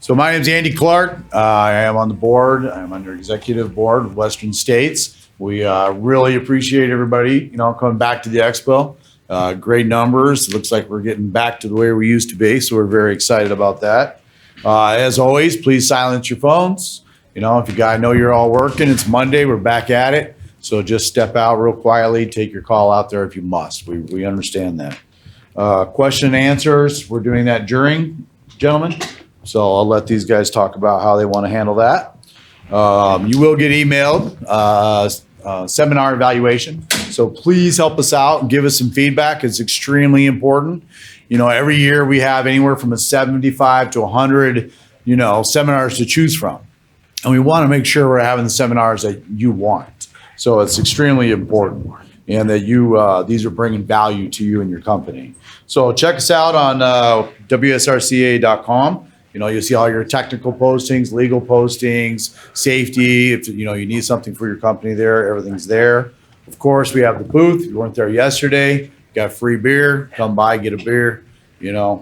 So my name is Andy Clark. I am on the board. I'm under executive board of Western States. We really appreciate everybody, coming back to the expo. Great numbers. It looks like we're getting back to the way we used to be. So we're very excited about that. As always, please silence your phones. If you guys know you're all working, it's Monday. We're back at it. So just step out real quietly. Take your call out there if you must. We understand that. Question and answers. We're doing that during, gentlemen. So I'll let these guys talk about how they want to handle that. You will get emailed seminar evaluation. So please help us out and give us some feedback. It's extremely important. Every year we have anywhere from 75 to 100, seminars to choose from. And we want to make sure we're having the seminars that you want. So it's extremely important and that these are bringing value to you and your company. So check us out on WSRCA.com. You'll see all your technical postings, legal postings, safety. If you need something for your company there, everything's there. Of course, we have the booth. You weren't there yesterday. Got free beer. Come by, get a beer.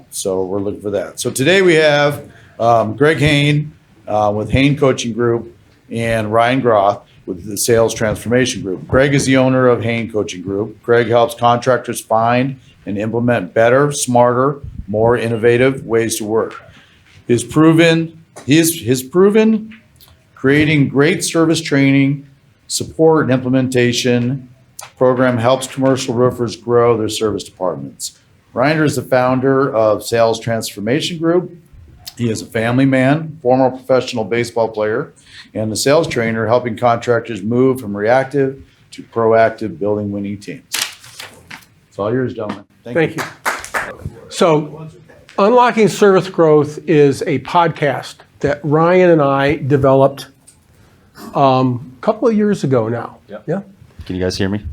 So we're looking for that. So today we have Greg Hain with Hain Coaching Group and Ryan Groth with the Sales Transformation Group. Greg is the owner of Hain Coaching Group. Greg helps contractors find and implement better, smarter, more innovative ways to work. His proven creating great service training, support, and implementation program helps commercial roofers grow their service departments. Reiner is the founder of Sales Transformation Group. He is a family man, former professional baseball player, and a sales trainer helping contractors move from reactive to proactive, building winning teams. It's all yours, gentlemen. Thank you. So, Unlocking Service Growth is a podcast that Ryan and I developed a couple of years ago now. Yep. Yeah? Can you guys hear me?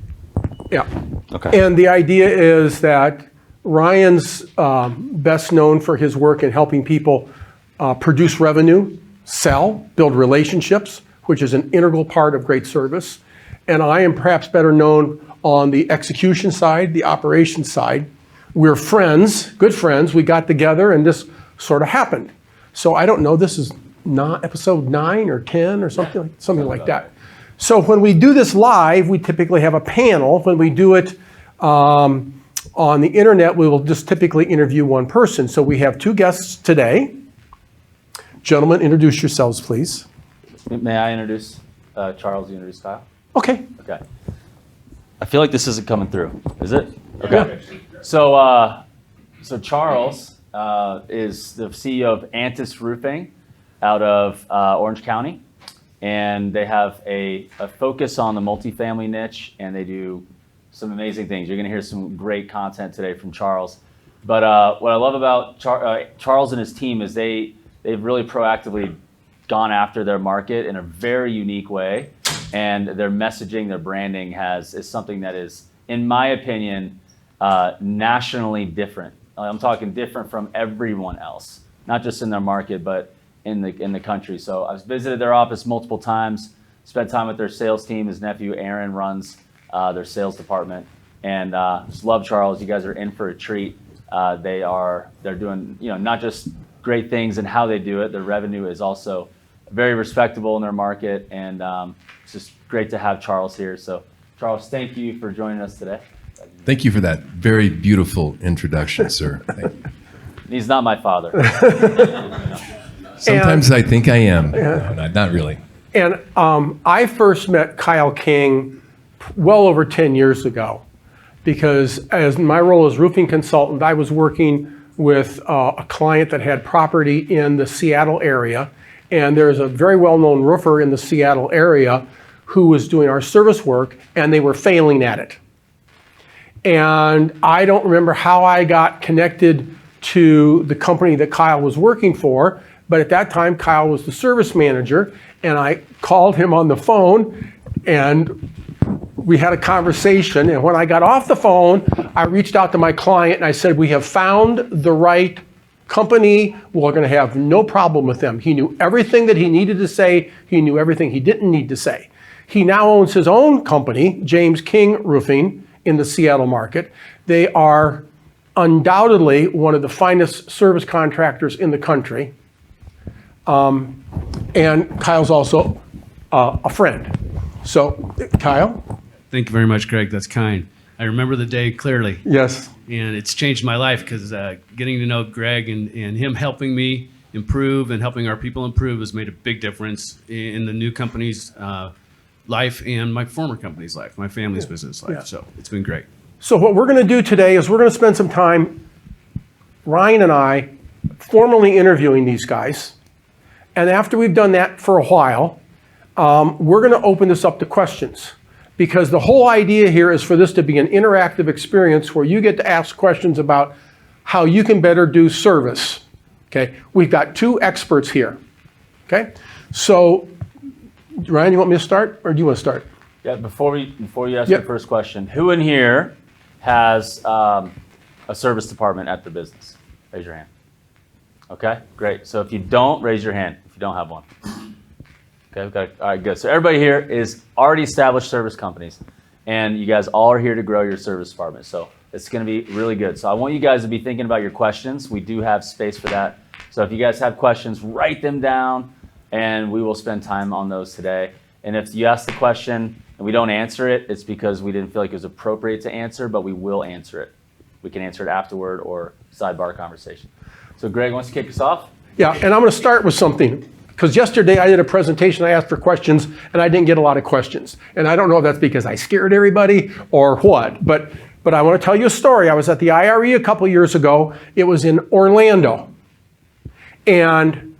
Yeah. Okay. And the idea is that Ryan's best known for his work in helping people produce revenue, sell, build relationships, which is an integral part of great service. And I am perhaps better known on the execution side, the operations side. We're friends, good friends. We got together and this sort of happened. So I don't know, this is not episode 9 or 10 or something like that. So when we do this live, we typically have a panel. When we do it on the internet, we will just typically interview one person. So we have 2 guests today. Gentlemen, introduce yourselves, please. May I introduce Charles? You introduce Kyle? Okay. Okay. I feel like this isn't coming through. Is it? Okay. So Charles is the CEO of Antis Roofing out of Orange County, and they have a focus on the multifamily niche, and they do some amazing things. You're going to hear some great content today from Charles. But what I love about Charles and his team is they've really proactively gone after their market in a very unique way, and their messaging, their branding is something that is, in my opinion, nationally different. I'm talking different from everyone else, not just in their market, but in the country. So I've visited their office multiple times, spent time with their sales team. His nephew Aaron runs their sales department, and just love Charles. You guys are in for a treat. They're doing not just great things and how they do it. Their revenue is also very respectable in their market, and it's just great to have Charles here. So Charles, thank you for joining us today. Thank you for that very beautiful introduction, sir. Thank you. He's not my father. Sometimes I think I am. No, not really. And I first met Kyle King well over 10 years ago, because as my role as roofing consultant, I was working with a client that had property in the Seattle area. And there's a very well-known roofer in the Seattle area who was doing our service work, and they were failing at it. And I don't remember how I got connected to the company that Kyle was working for, but at that time, Kyle was the service manager, and I called him on the phone, and we had a conversation. And when I got off the phone, I reached out to my client, and I said, we have found the right company. We're going to have no problem with them. He knew everything that he needed to say. He knew everything he didn't need to say. He now owns his own company, James King Roofing, in the Seattle market. They are undoubtedly one of the finest service contractors in the country. And Kyle's also a friend. So, Kyle? Thank you very much, Greg. That's kind. I remember the day clearly, Yes. and it's changed my life because getting to know Greg and him helping me improve and helping our people improve has made a big difference in the new company's life and my former company's life, my family's business life. Yeah. So it's been great. So what we're going to do today is we're going to spend some time, Ryan and I, formally interviewing these guys. And after we've done that for a while, we're going to open this up to questions. Because the whole idea here is for this to be an interactive experience where you get to ask questions about how you can better do service. Okay? We've got two experts here. Okay? So, Ryan, you want me to start, or do you want to start? Yeah, before you ask Yep. your first question, who in here has a service department at the business? Raise your hand. Okay, great. So if you don't, raise your hand if you don't have one. Okay, we've got, all right, good. So everybody here is already established service companies, and you guys all are here to grow your service department. So it's going to be really good. So I want you guys to be thinking about your questions. We do have space for that. So if you guys have questions, write them down, and we will spend time on those today. And if you ask the question and we don't answer it, it's because we didn't feel like it was appropriate to answer, but we will answer it. We can answer it afterward or sidebar conversation. So Greg wants to kick us off. Yeah, and I'm going to start with something. Because yesterday I did a presentation, I asked for questions, and I didn't get a lot of questions. And I don't know if that's because I scared everybody or what, but I want to tell you a story. I was at the IRE a couple years ago. It was in Orlando. And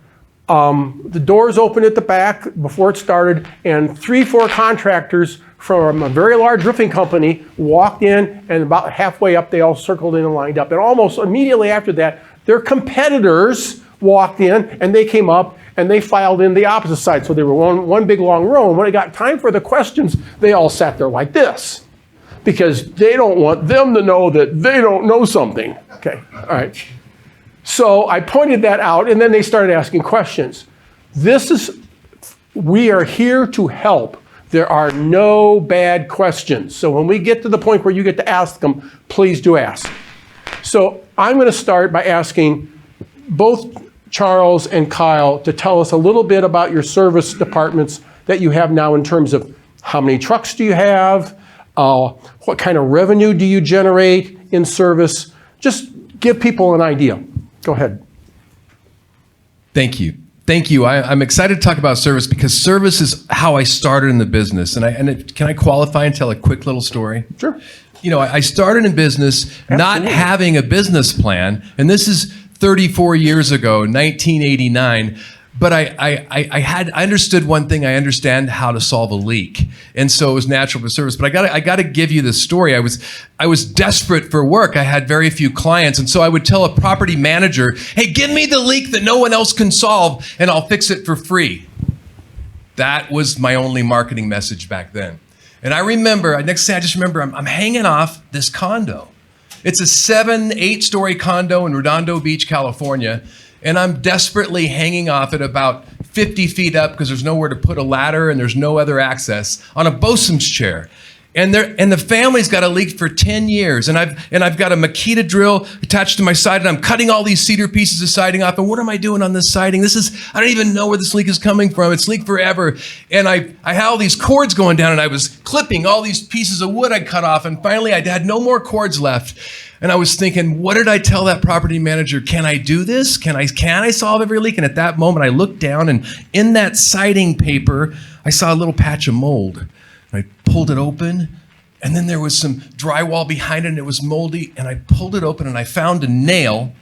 the doors opened at the back before it started, and 3-4 contractors from a very large roofing company walked in, and about halfway up, they all circled in and lined up. And almost immediately after that, their competitors walked in, and they came up, and they filed in the opposite side. So they were one big long row. And when it got time for the questions, they all sat there like this because they don't want them to know that they don't know something. Okay, all right. So I pointed that out, and then they started asking questions. We are here to help. There are no bad questions. So when we get to the point where you get to ask them, please do ask. So I'm going to start by asking both Charles and Kyle to tell us a little bit about your service departments that you have now in terms of how many trucks do you have, what kind of revenue do you generate in service. Just give people an idea. Go ahead. Thank you. Thank you. I'm excited to talk about service because service is how I started in the business. Can I qualify and tell a quick little story? Sure. You know, I started in business not having a business plan, and this is 34 years ago, 1989. But I understood one thing. I understand how to solve a leak, and so it was natural for service. But I got to give you this story. I was desperate for work. I had very few clients, and so I would tell a property manager, "Hey, give me the leak that no one else can solve, and I'll fix it for free." That was my only marketing message back then. And I remember, I just remember I'm hanging off this condo. It's a 7-8-story condo in Redondo Beach, California. And I'm desperately hanging off it about 50 feet up because there's nowhere to put a ladder and there's no other access on a bosun's chair. And the family's got a leak for 10 years. And I've got a Makita drill attached to my side, and I'm cutting all these cedar pieces of siding off. And what am I doing on this siding? I don't even know where this leak is coming from. It's leaked forever. And I had all these cords going down, and I was clipping all these pieces of wood I cut off. And finally, I had no more cords left. And I was thinking, what did I tell that property manager? Can I do this? Can I solve every leak? And at that moment, I looked down, and in that siding paper, I saw a little patch of mold. And I pulled it open, and then there was some drywall behind it, and it was moldy. And I pulled it open, and I found a nail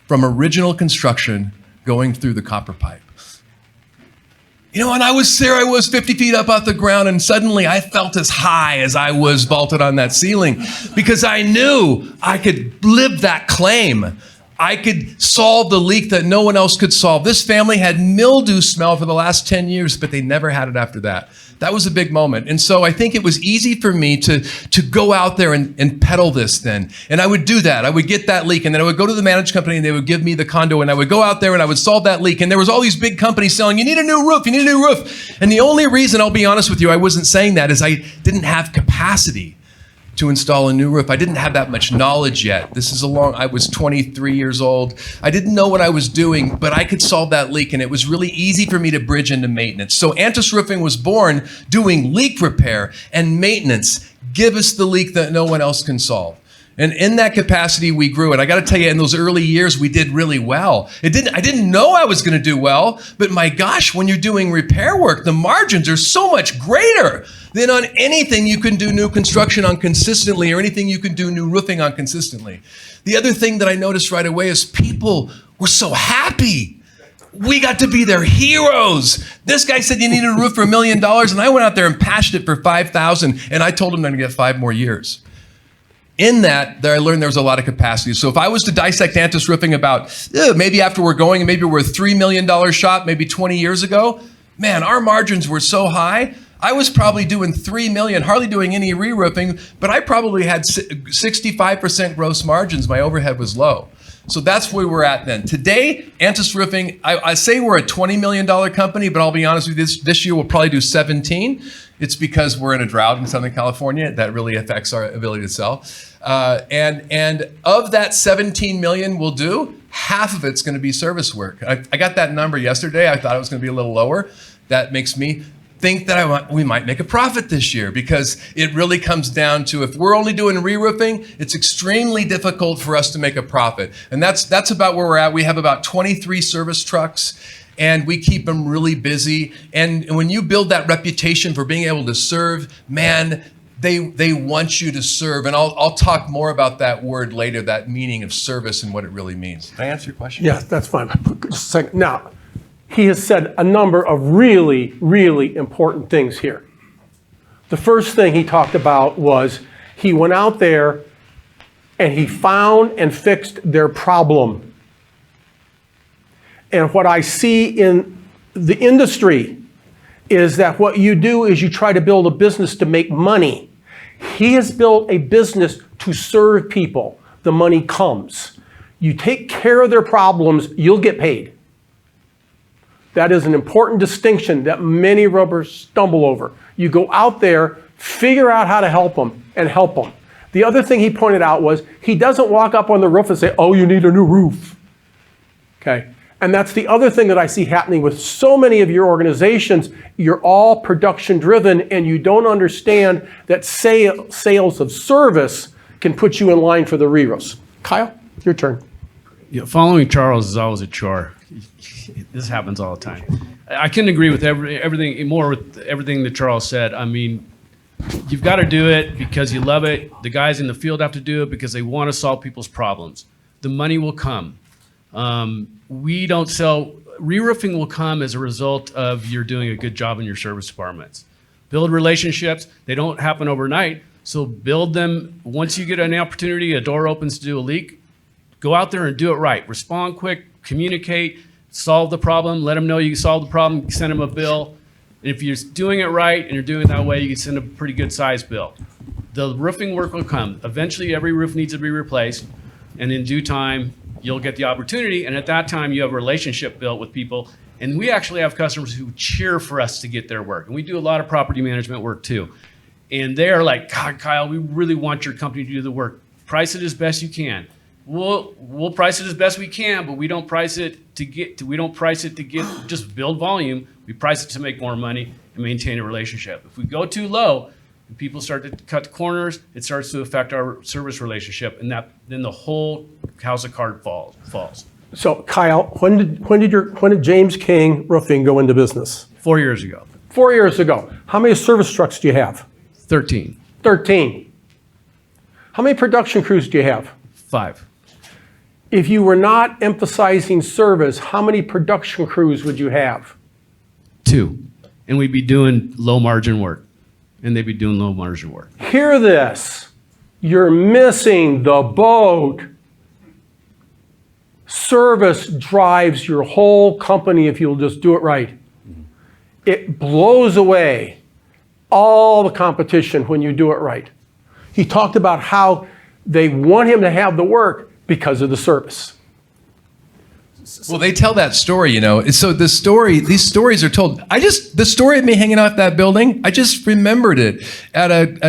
from original construction going through the copper pipe. You know, and I was 50 feet up off the ground, and suddenly I felt as high as I was vaulted on that ceiling because I knew I could live that claim. I could solve the leak that no one else could solve. This family had mildew smell for the last 10 years, but they never had it after that. That was a big moment. And so I think it was easy for me to go out there and peddle this then. And I would do that. I would get that leak, and then I would go to the managed company, and they would give me the condo, and I would go out there and I would solve that leak. And there was all these big companies selling, you need a new roof, you need a new roof. And the only reason, I'll be honest with you, I wasn't saying that is I didn't have capacity. to install a new roof. I didn't have that much knowledge yet. I was 23 years old. I didn't know what I was doing, but I could solve that leak, and it was really easy for me to bridge into maintenance. So Antis Roofing was born doing leak repair and maintenance. Give us the leak that no one else can solve. And in that capacity, we grew it. I got to tell you, in those early years, we did really well. I didn't know I was going to do well, but my gosh, when you're doing repair work, the margins are so much greater than on anything you can do new construction on consistently or anything you can do new roofing on consistently. The other thing that I noticed right away is people were so happy. We got to be their heroes. This guy said you needed a roof for $1 million, and I went out there and patched it for $5,000, and I told him I'm going to get 5 more years. In that, I learned there was a lot of capacity. So if I was to dissect Antis Roofing about maybe after we're going, maybe we're a $3 million shop, maybe 20 years ago, man, our margins were so high. I was probably doing $3 million, hardly doing any re-roofing, but I probably had 65% gross margins. My overhead was low. So that's where we're at then. Today, Antis Roofing, I say we're a $20 million company, but I'll be honest with you, this year we'll probably do 17. It's because we're in a drought in Southern California. That really affects our ability to sell. And of that 17 million we'll do, half of it's going to be service work. I got that number yesterday. I thought it was going to be a little lower. That makes me think that we might make a profit this year, because it really comes down to, if we're only doing re-roofing, it's extremely difficult for us to make a profit. And that's about where we're at. We have about 23 service trucks, and we keep them really busy. And when you build that reputation for being able to serve, man, they want you to serve. And I'll talk more about that word later, that meaning of service and what it really means. Did I answer your question? Yes, that's fine. Just a second. Now, he has said a number of really, really important things here. The first thing he talked about was he went out there and he found and fixed their problem. And what I see in the industry is that what you do is you try to build a business to make money. He has built a business to serve people. The money comes. You take care of their problems, you'll get paid. That is an important distinction that many rubbers stumble over. You go out there, figure out how to help them, and help them. The other thing he pointed out was he doesn't walk up on the roof and say, oh, you need a new roof. Okay? And that's the other thing that I see happening with so many of your organizations. You're all production driven, and you don't understand that sales of service can put you in line for the re-roofs. Kyle, your turn. Yeah, following Charles is always a chore. This happens all the time. I couldn't agree with everything that Charles said. I mean, you've got to do it because you love it. The guys in the field have to do it because they want to solve people's problems. The money will come. We don't sell. Re-roofing will come as a result of you're doing a good job in your service departments. Build relationships. They don't happen overnight. So build them. Once you get an opportunity, a door opens to do a leak, go out there and do it right. Respond quick, communicate, solve the problem, let them know you solved the problem, send them a bill. And if you're doing it right and you're doing it that way, you can send a pretty good sized bill. The roofing work will come. Eventually, every roof needs to be replaced. And in due time, you'll get the opportunity. And at that time, you have a relationship built with people. And we actually have customers who cheer for us to get their work. And we do a lot of property management work too. And they're like, God, Kyle, we really want your company to do the work. Price it as best you can. We'll price it as best we can, but we don't price it to get just build volume. We price it to make more money and maintain a relationship. If we go too low and people start to cut corners, it starts to affect our service relationship, and then the whole house of cards falls. So Kyle, when did James King Roofing go into business? 4 years ago. 4 years ago. How many service trucks do you have? 13. 13. How many production crews do you have? 5. If you were not emphasizing service, how many production crews would you have? 2. And we'd be doing low margin work. And they'd be doing low margin work. Hear this. You're missing the boat. Service drives your whole company if you'll just do it right. It blows away all the competition when you do it right. He talked about how they want him to have the work because of the service. Well, they tell that story, you know. So these stories are told. The story of me hanging off that building, I just remembered it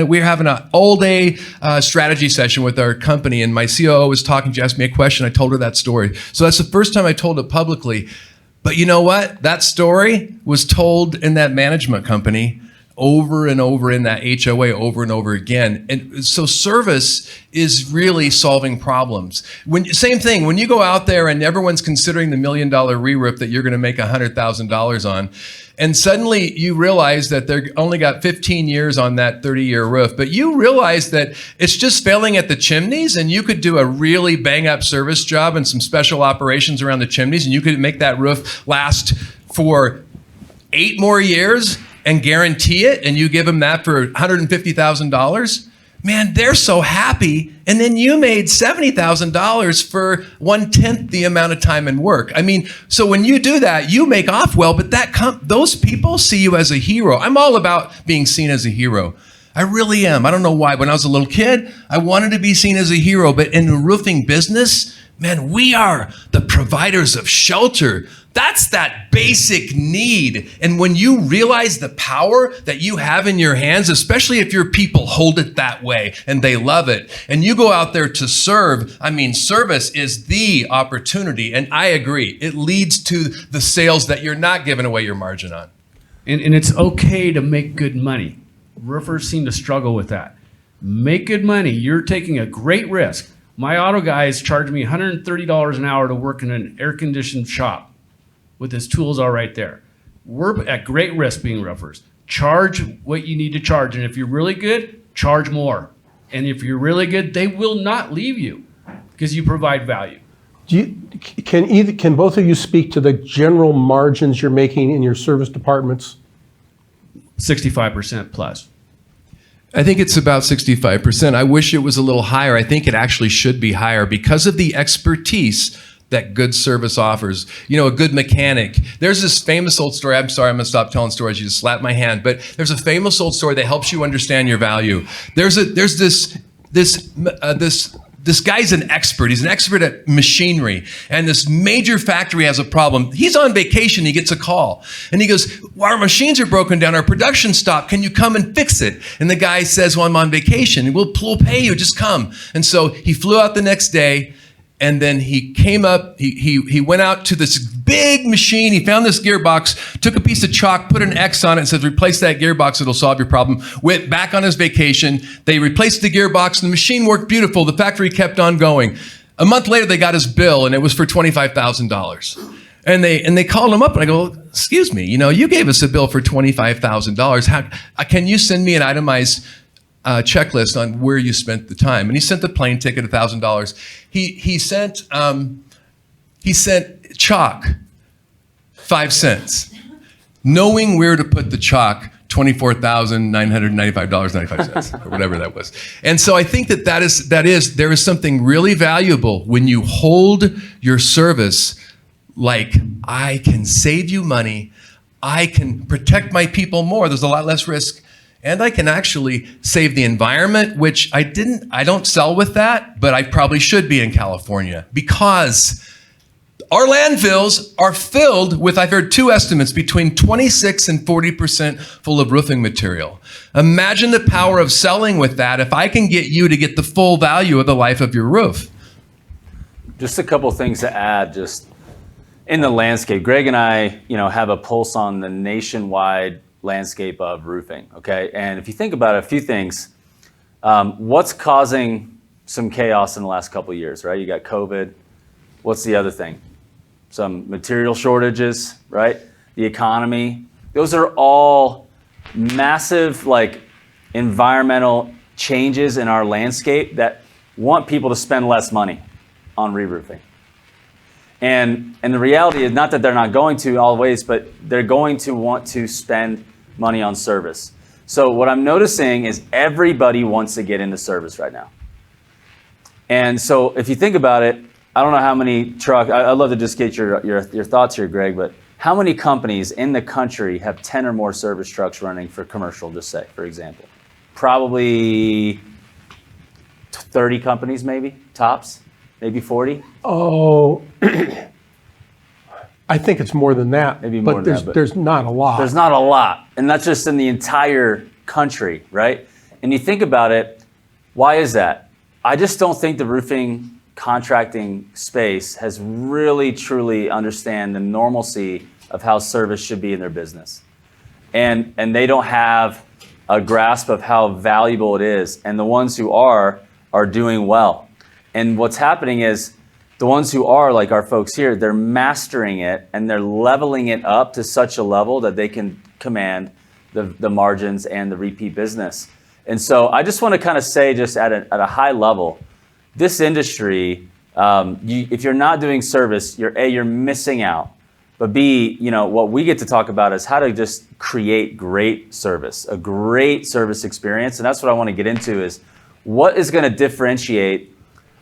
we were having an all-day strategy session with our company, and my COO was talking. She asked me a question. I told her that story. So that's the first time I told it publicly. But you know what? That story was told in that management company over and over in that HOA over and over again. And so service is really solving problems. Same thing, when you go out there and everyone's considering the $1 million re-roof that you're gonna make $100,000 on, and suddenly you realize that they're only got 15 years on that 30-year roof, but you realize that it's just failing at the chimneys, and you could do a really bang-up service job and some special operations around the chimneys, and you could make that roof last for 8 more years and guarantee it, and you give them that for $150,000, man, they're so happy. And then you made $70,000 for 1/10 the amount of time and work. I mean, so when you do that, you make off well, but those people see you as a hero. I'm all about being seen as a hero. I really am. I don't know why. When I was a little kid, I wanted to be seen as a hero, but in the roofing business, man, we are the providers of shelter. That's that basic need. And when you realize the power that you have in your hands, especially if your people hold it that way and they love it, and you go out there to serve, I mean, service is the opportunity. And I agree, it leads to the sales that you're not giving away your margin on. And it's okay to make good money. Roofers seem to struggle with that. Make good money. You're taking a great risk. My auto guys charge me $130 an hour to work in an air-conditioned shop with his tools all right there. We're at great risk being roofers. Charge what you need to charge. And if you're really good, charge more. And if you're really good, they will not leave you because you provide value. Can both of you speak to the general margins you're making in your service departments? 65% plus. I think it's about 65%. I wish it was a little higher. I think it actually should be higher because of the expertise that good service offers. You know, a good mechanic. There's this famous old story. I'm sorry, I'm gonna stop telling stories. You just slap my hand. But there's a famous old story that helps you understand your value. There's this guy's an expert. He's an expert at machinery. And this major factory has a problem. He's on vacation. He gets a call. And he goes, well, our machines are broken down. Our production stopped. Can you come and fix it? And the guy says, well, I'm on vacation. We'll pay you. Just come. And so he flew out the next day. And then he came up, he went out to this big machine. He found this gearbox, took a piece of chalk, put an X on it, and said, replace that gearbox, it'll solve your problem. Went back on his vacation. They replaced the gearbox, and the machine worked beautiful. The factory kept on going. A month later, they got his bill, and it was for $25,000. And they called him up, and I go, excuse me, you know, you gave us a bill for $25,000. How can you send me an itemized checklist on where you spent the time? And he sent the plane ticket, $1,000. He sent chalk, 5 cents, knowing where to put the chalk, $24,995.95 or whatever that was. And so I think there is something really valuable when you hold your service like, I can save you money, I can protect my people more, there's a lot less risk, and I can actually save the environment, which I don't sell with that, but I probably should be in California, because our landfills are filled with, I've heard 2 estimates, between 26 and 40% full of roofing material. Imagine the power of selling with that if I can get you to get the full value of the life of your roof. Just a couple things to add, just in the landscape. Greg and I, have a pulse on the nationwide landscape of roofing, okay? And if you think about it, a few things, what's causing some chaos in the last couple of years, right? You got COVID. What's the other thing? Some material shortages, right? The economy. Those are all massive, environmental changes in our landscape that want people to spend less money on re-roofing. And the reality is not that they're not going to always, but they're going to want to spend money on service. So what I'm noticing is everybody wants to get into service right now. And so if you think about it, I don't know how many trucks, I'd love to just get your thoughts here, Greg, but how many companies in the country have 10 or more service trucks running for commercial, just say, for example? Probably 30 companies maybe, tops, maybe 40? Oh, I think it's more than that. Maybe more but than there's, that, but- there's not a lot. There's not a lot, and that's just in the entire country, right? And you think about it, why is that? I just don't think the roofing contracting space has really truly understand the normalcy of how service should be in their business. And they don't have a grasp of how valuable it is. And the ones who are doing well. And what's happening is the ones who are, like our folks here, they're mastering it and they're leveling it up to such a level that they can command the margins and the repeat business. And so I just want to kind of say, just at a high level, this industry, if you're not doing service, you're missing out. But B, what we get to talk about is how to just create great service, a great service experience. And that's what I want to get into is what is going to differentiate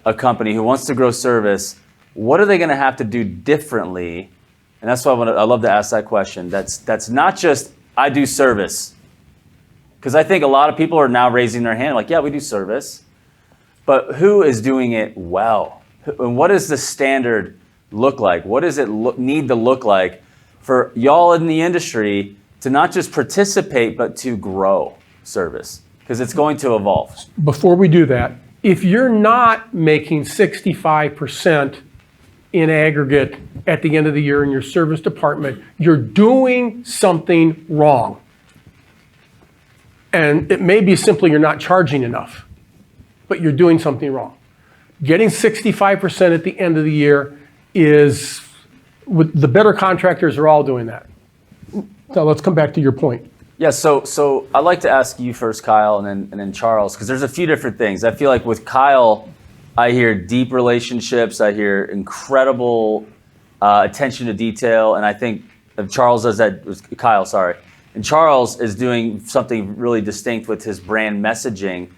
a company who wants to grow service? What are they going to have to do differently? And that's why I love to ask that question. That's not just, I do service. Because I think a lot of people are now raising their hand like, yeah, we do service. But who is doing it well? And what does the standard look like? What does it need to look like for y'all in the industry to not just participate, but to grow service? Because it's going to evolve. Before we do that, if you're not making 65% in aggregate at the end of the year in your service department, you're doing something wrong. And it may be simply you're not charging enough, but you're doing something wrong. Getting 65% at the end of the year is, with the better contractors are all doing that. So let's come back to your point. Yeah, so I'd like to ask you first, Kyle, and then Charles, because there's a few different things. I feel like with Kyle, I hear deep relationships, I hear incredible attention to detail, and I think Charles does that, Kyle, sorry. And Charles is doing something really distinct with his brand messaging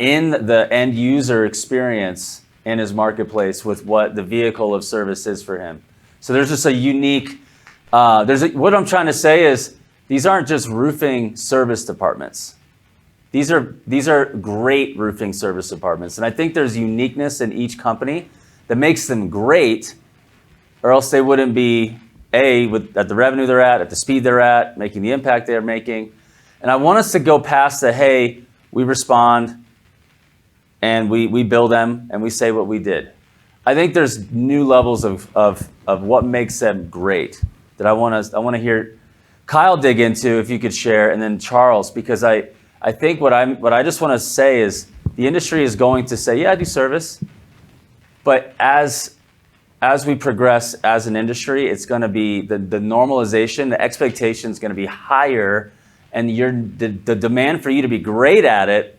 in the end user experience in his marketplace with what the vehicle of service is for him. So there's just a unique, what I'm trying to say is these aren't just roofing service departments. These are great roofing service departments. And I think there's uniqueness in each company that makes them great, or else they wouldn't be at the revenue they're at the speed they're at, making the impact they're making. And I want us to go past the, hey, we respond and we bill them and we say what we did. I think there's new levels of what makes them great that I want to hear Kyle dig into, if you could share, and then Charles, because I think what I just want to say is the industry is going to say, yeah, I do service, but as we progress as an industry, it's going to be the normalization, the expectation is going to be higher, and the demand for you to be great at it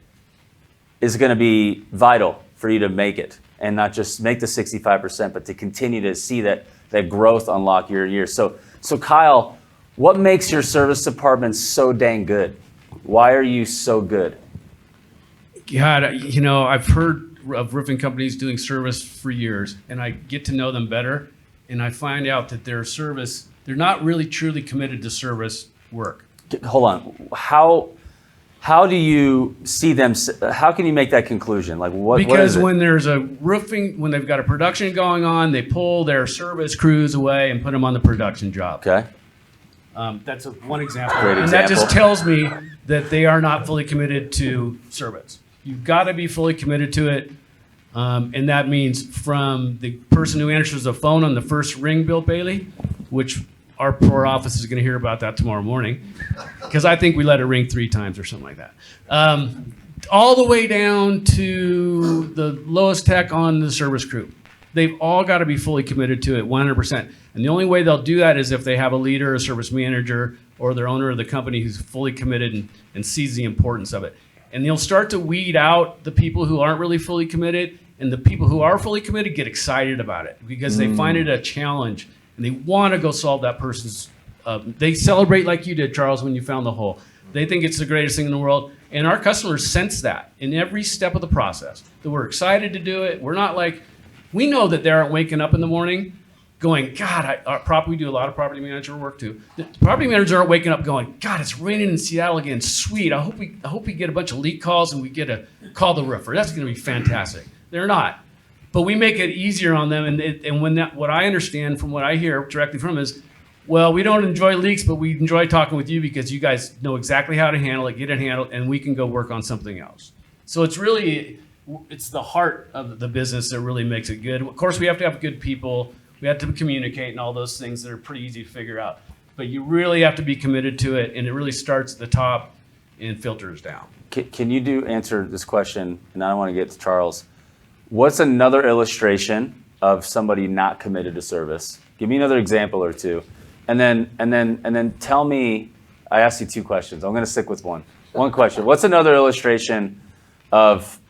is going to be vital for you to make it, and not just make the 65%, but to continue to see that growth unlock year to year. So Kyle, what makes your service department so dang good? Why are you so good? God, I've heard of roofing companies doing service for years, and I get to know them better, and I find out that their service, they're not really truly committed to service work. Hold on. How do you see them? How can you make that conclusion? Like what? Because what is it? when there's a roofing, when they've got a production going on, they pull their service crews away and put them on the production job. Okay. That's one example. Great And that example. just tells me that they are not fully committed to service. You've got to be fully committed to it. And that means from the person who answers the phone on the first ring, Bill Bailey, which our poor office is going to hear about that tomorrow morning, because I think we let it ring 3 times or something like that. All the way down to the lowest tech on the service crew. They've all got to be fully committed to it 100%. And the only way they'll do that is if they have a leader, a service manager, or their owner of the company who's fully committed and sees the importance of it. And they'll start to weed out the people who aren't really fully committed, and the people who are fully committed get excited about it because they find it a challenge and they want to go solve that person's. They celebrate like you did, Charles, when you found the hole. They think it's the greatest thing in the world, and our customers sense that in every step of the process. That we're excited to do it. We're not like, we know that they aren't waking up in the morning going, God, we do a lot of property manager work too. The property managers aren't waking up going, God, it's raining in Seattle again. Sweet. I hope we get a bunch of leak calls and we get to call the roofer. That's going to be fantastic. They're not. but we make it easier on them. And when what I understand from what I hear directly from them is, well, we don't enjoy leaks, but we enjoy talking with you because you guys know exactly how to handle it, get it handled, and we can go work on something else. So it's the heart of the business that really makes it good. Of course, we have to have good people. We have to communicate and all those things that are pretty easy to figure out. But you really have to be committed to it, and it really starts at the top and filters down. Can you answer this question? And I want to get to Charles. What's another illustration of somebody not committed to service? Give me another example or two, and then tell me. I asked you two questions. I'm going to stick with one. One question. What's another illustration of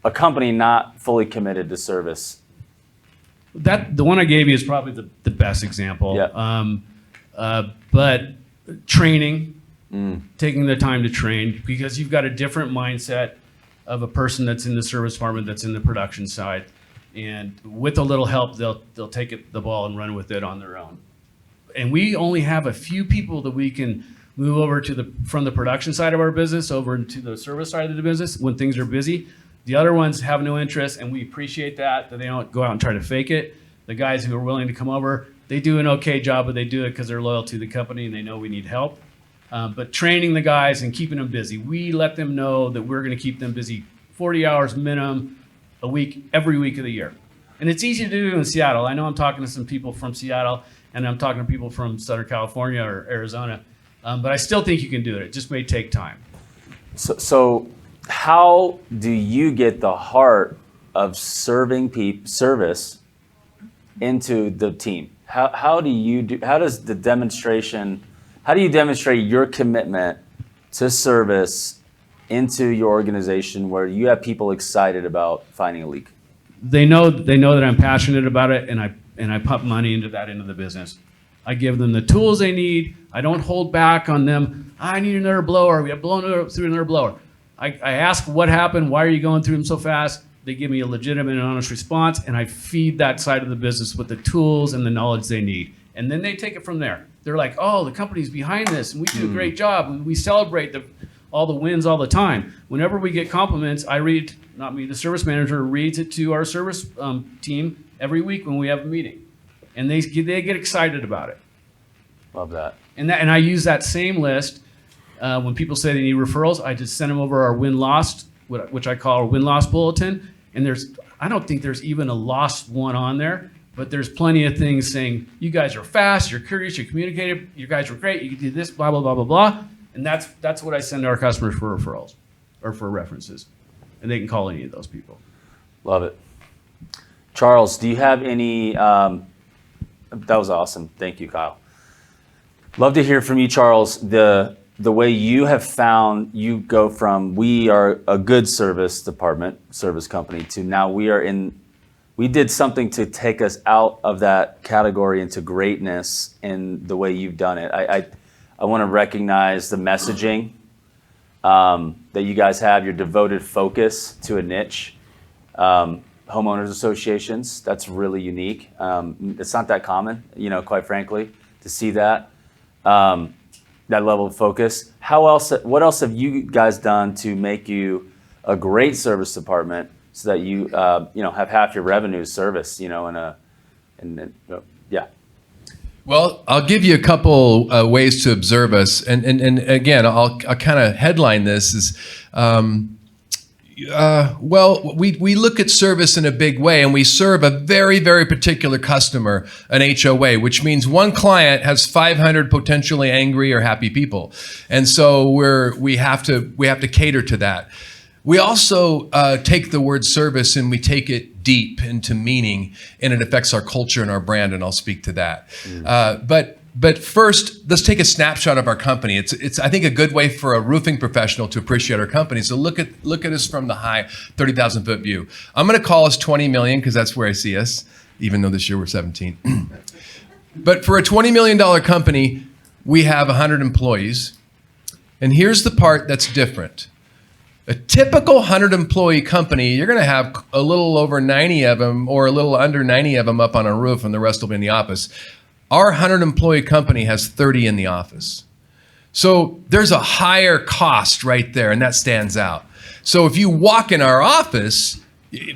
a company not fully committed to service? The one I gave you is probably the best example. Yeah. But training, taking the time to train, because you've got a different mindset of a person that's in the service department that's in the production side, and with a little help, they'll take the ball and run with it on their own. And we only have a few people that we can move over from the production side of our business over into the service side of the business when things are busy. The other ones have no interest, and we appreciate that they don't go out and try to fake it. The guys who are willing to come over, they do an okay job, but they do it because they're loyal to the company and they know we need help. But training the guys and keeping them busy, we let them know that we're going to keep them busy 40 hours minimum a week, every week of the year. And it's easy to do in Seattle. I know I'm talking to some people from Seattle, and I'm talking to people from Southern California or Arizona, but I still think you can do it. It just may take time. So how do you get the heart of service into the team? How do you demonstrate your commitment to service into your organization where you have people excited about finding a leak? They know that I'm passionate about it, and I pump money into the business. I give them the tools they need. I don't hold back on them. I need another blower. We have blown through another blower. I ask what happened. Why are you going through them so fast? They give me a legitimate and honest response, and I feed that side of the business with the tools and the knowledge they need. And then they take it from there. They're like, oh, the company's behind this, and we do a great job. We celebrate all the wins all the time. Whenever we get compliments, not me, the service manager reads it to our service team every week when we have a meeting. And they get excited about it. Love that. And I use that same list when people say they need referrals. I just send them over our win-loss, which I call our win-loss bulletin. And I don't think there's even a lost one on there, but there's plenty of things saying, you guys are fast, you're curious, you're communicative, you guys are great, you can do this, blah, blah, blah, blah, blah. And that's what I send to our customers for referrals or for references. And they can call any of those people. Love it. Charles, do you have any, that was awesome. Thank you, Kyle. Love to hear from you, Charles. The way you have found you go from we are a good service company to now we did something to take us out of that category into greatness in the way you've done it. I want to recognize the messaging that you guys have, your devoted focus to a niche. Homeowners associations, that's really unique. It's not that common, quite frankly, to see that. That level of focus. What else have you guys done to make you a great service department so that you have half your revenue service, yeah. Well, I'll give you a couple ways to observe us, and again, I'll kind of headline this as, we look at service in a big way, and we serve a very, very particular customer, an HOA, which means one client has 500 potentially angry or happy people, and so we have to cater to that. We also take the word service and we take it deep into meaning, and it affects our culture and our brand, and I'll speak to that. But first, let's take a snapshot of our company. It's I think a good way for a roofing professional to appreciate our company. So look at us from the high 30,000 foot view. I'm going to call us 20 million because that's where I see us, even though this year we're 17. But for a $20 million company, we have 100 employees, and here's the part that's different. A typical 100-employee company, you're going to have a little over 90 of them or a little under 90 of them up on a roof, and the rest will be in the office. Our 100-employee company has 30 in the office. So there's a higher cost right there, and that stands out. So if you walk in our office,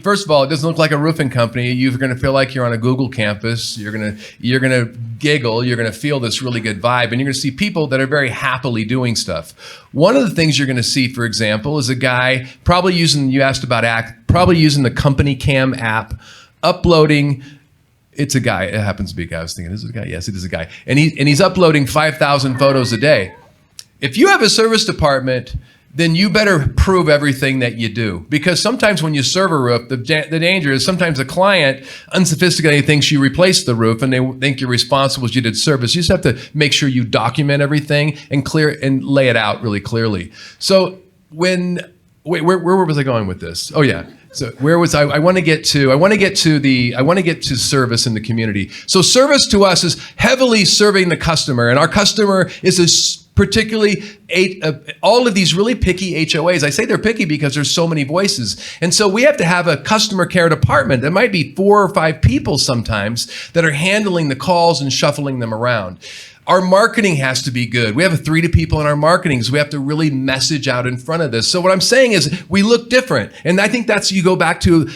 First of all, it doesn't look like a roofing company. You're going to feel like you're on a Google campus. You're going to giggle. You're going to feel this really good vibe, and you're going to see people that are very happily doing stuff. One of the things you're going to see, for example, is a guy probably using. You asked about probably using the Company Cam app, uploading. It's a guy. It happens to be a guy. I was thinking, this is a guy. Yes, it is a guy, and he's uploading 5,000 photos a day. If you have a service department, then you better prove everything that you do. Because sometimes when you serve a roof, the danger is sometimes the client unsophisticated thinks you replaced the roof and they think you're responsible as you did service. You just have to make sure you document everything and lay it out really clearly. So where was I going with this? Oh yeah. So where was I? I want to get to service in the community. So service to us is heavily serving the customer, and our customer is particularly all of these really picky HOAs. I say they're picky because there's so many voices. And so we have to have a customer care department. There might be 4 or 5 people sometimes that are handling the calls and shuffling them around. Our marketing has to be good. We have 3 people in our marketing, so we have to really message out in front of this. So what I'm saying is we look different. And I think that's, you go back to,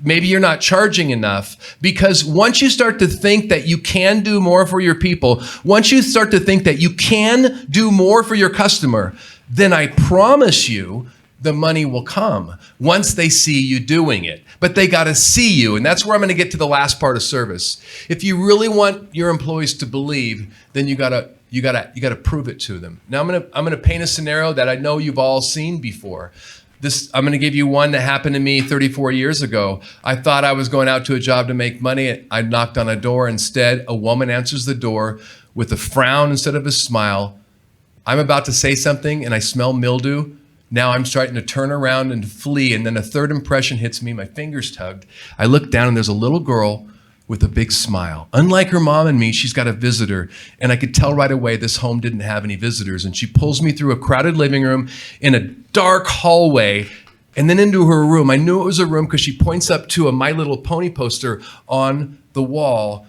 maybe you're not charging enough, because once you start to think that you can do more for your people, once you start to think that you can do more for your customer, then I promise you, the money will come once they see you doing it. But they got to see you, and that's where I'm going to get to the last part of service. If you really want your employees to believe, then you got to prove it to them. Now I'm going to paint a scenario that I know you've all seen before. I'm going to give you one that happened to me 34 years ago. I thought I was going out to a job to make money. I knocked on a door. Instead, a woman answers the door with a frown instead of a smile. I'm about to say something, and I smell mildew. Now I'm starting to turn around and flee, and then a third impression hits me, my fingers tugged. I look down, and there's a little girl with a big smile. Unlike her mom and me, she's got a visitor, and I could tell right away this home didn't have any visitors. And she pulls me through a crowded living room in a dark hallway and then into her room. I knew it was a room because she points up to a My Little Pony poster on the wall.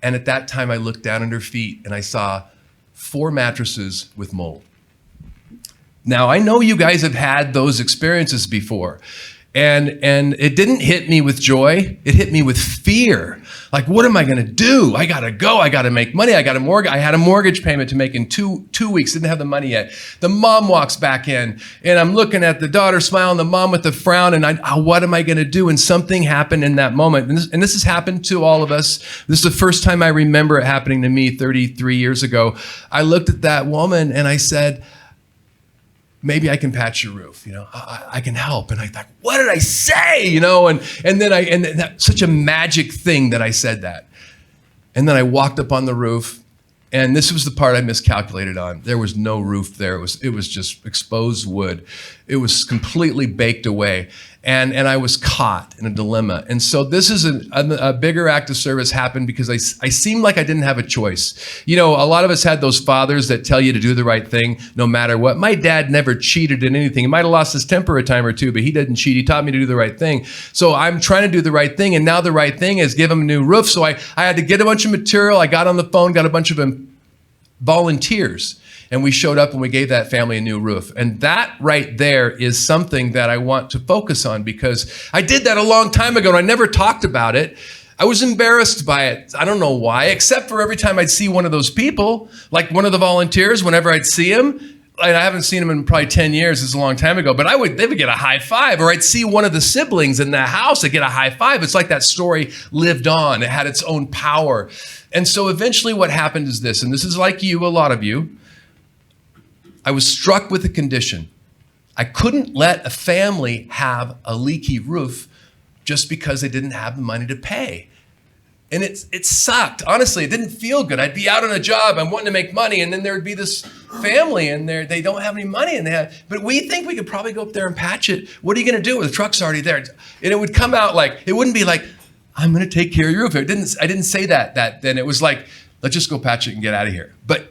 And at that time, I looked down at her feet, and I saw 4 mattresses with mold. Now, I know you guys have had those experiences before, and it didn't hit me with joy. It hit me with fear. Like, what am I going to do? I got to go. I got to make money. I had a mortgage payment to make in two weeks. Didn't have the money yet. The mom walks back in, and I'm looking at the daughter smiling, the mom with the frown, and what am I going to do? And something happened in that moment. And this has happened to all of us. This is the first time I remember it happening to me 33 years ago. I looked at that woman, and I said, maybe I can patch your roof, I can help. And I thought, what did I say? And then that's such a magic thing that I said that. And then I walked up on the roof, and this was the part I miscalculated on. There was no roof there. It was just exposed wood. It was completely baked away. And I was caught in a dilemma. And so this is a bigger act of service happened because I seemed like I didn't have a choice. A lot of us had those fathers that tell you to do the right thing no matter what. My dad never cheated in anything. He might have lost his temper a time or two, but he didn't cheat. He taught me to do the right thing. So I'm trying to do the right thing, and now the right thing is give him a new roof. So I had to get a bunch of material. I got on the phone, got a bunch of volunteers. And we showed up and we gave that family a new roof. And that right there is something that I want to focus on, because I did that a long time ago and I never talked about it. I was embarrassed by it. I don't know why, except for every time I'd see one of those people, like one of the volunteers, whenever I'd see him, I haven't seen him in probably 10 years. It's a long time ago, but they would get a high five, or I'd see one of the siblings in the house, I'd get a high five. It's like that story lived on. It had its own power. And so eventually what happened is this, and this is like you, a lot of you, I was struck with a condition. I couldn't let a family have a leaky roof just because they didn't have the money to pay. And it sucked. Honestly, it didn't feel good. I'd be out on a job, I'm wanting to make money, and then there would be this family, and they don't have any money, but we think we could probably go up there and patch it. What are you going to do? The truck's already there. And it would come out like, it wouldn't be like, I'm going to take care of your roof. I didn't say that then. It was like, let's just go patch it and get out of here. But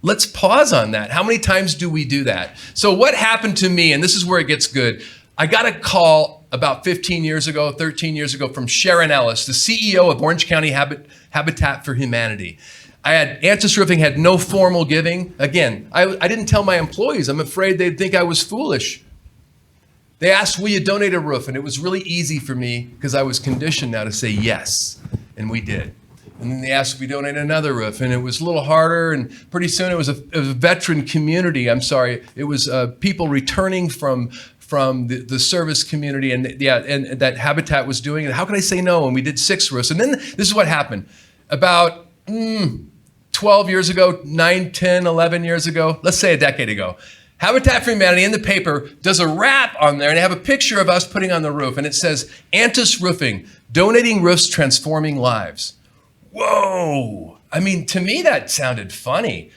let's pause on that. How many times do we do that? So what happened to me, and this is where it gets good. I got a call about 13 years ago from Sharon Ellis, the CEO of Orange County Habitat for Humanity. Antis Roofing had no formal giving. Again, I didn't tell my employees. I'm afraid they'd think I was foolish. They asked, will you donate a roof? And it was really easy for me because I was conditioned now to say yes. And we did. And then they asked if we donate another roof. And it was a little harder. And pretty soon it was a veteran community. I'm sorry. It was people returning from the service community. And and that Habitat was doing it. How could I say no? And we did 6 roofs. And then this is what happened. About 12 years ago, 9, 10, 11 years ago, let's say a decade ago, Habitat for Humanity in the paper does a wrap on there, and they have a picture of us putting on the roof, and it says, Antis Roofing, donating roofs, transforming lives. Whoa. I mean, to me, that sounded funny.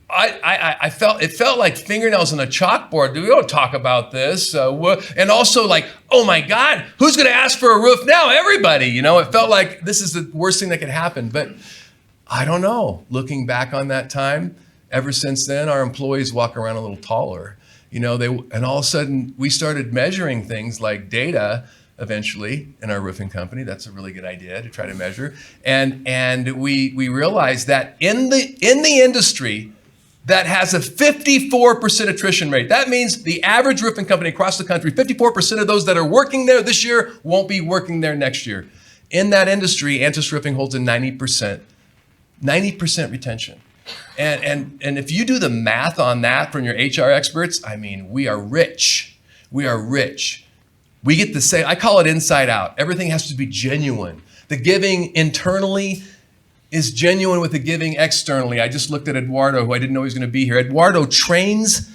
It felt like fingernails on a chalkboard. We don't talk about this. And also like, oh my God, who's going to ask for a roof now? Everybody, it felt like this is the worst thing that could happen. But I don't know, looking back on that time, ever since then, our employees walk around a little taller. And all of a sudden, we started measuring things like data eventually in our roofing company. That's a really good idea to try to measure. And we realized that in the industry that has a 54% attrition rate. That means the average roofing company across the country, 54% of those that are working there this year won't be working there next year. In that industry, Antis Roofing holds a 90% retention. And if you do the math on that from your HR experts, I mean, we are rich. We are rich. We get to say, I call it inside out. Everything has to be genuine. The giving internally is genuine with the giving externally. I just looked at Eduardo, who I didn't know he was going to be here. Eduardo trains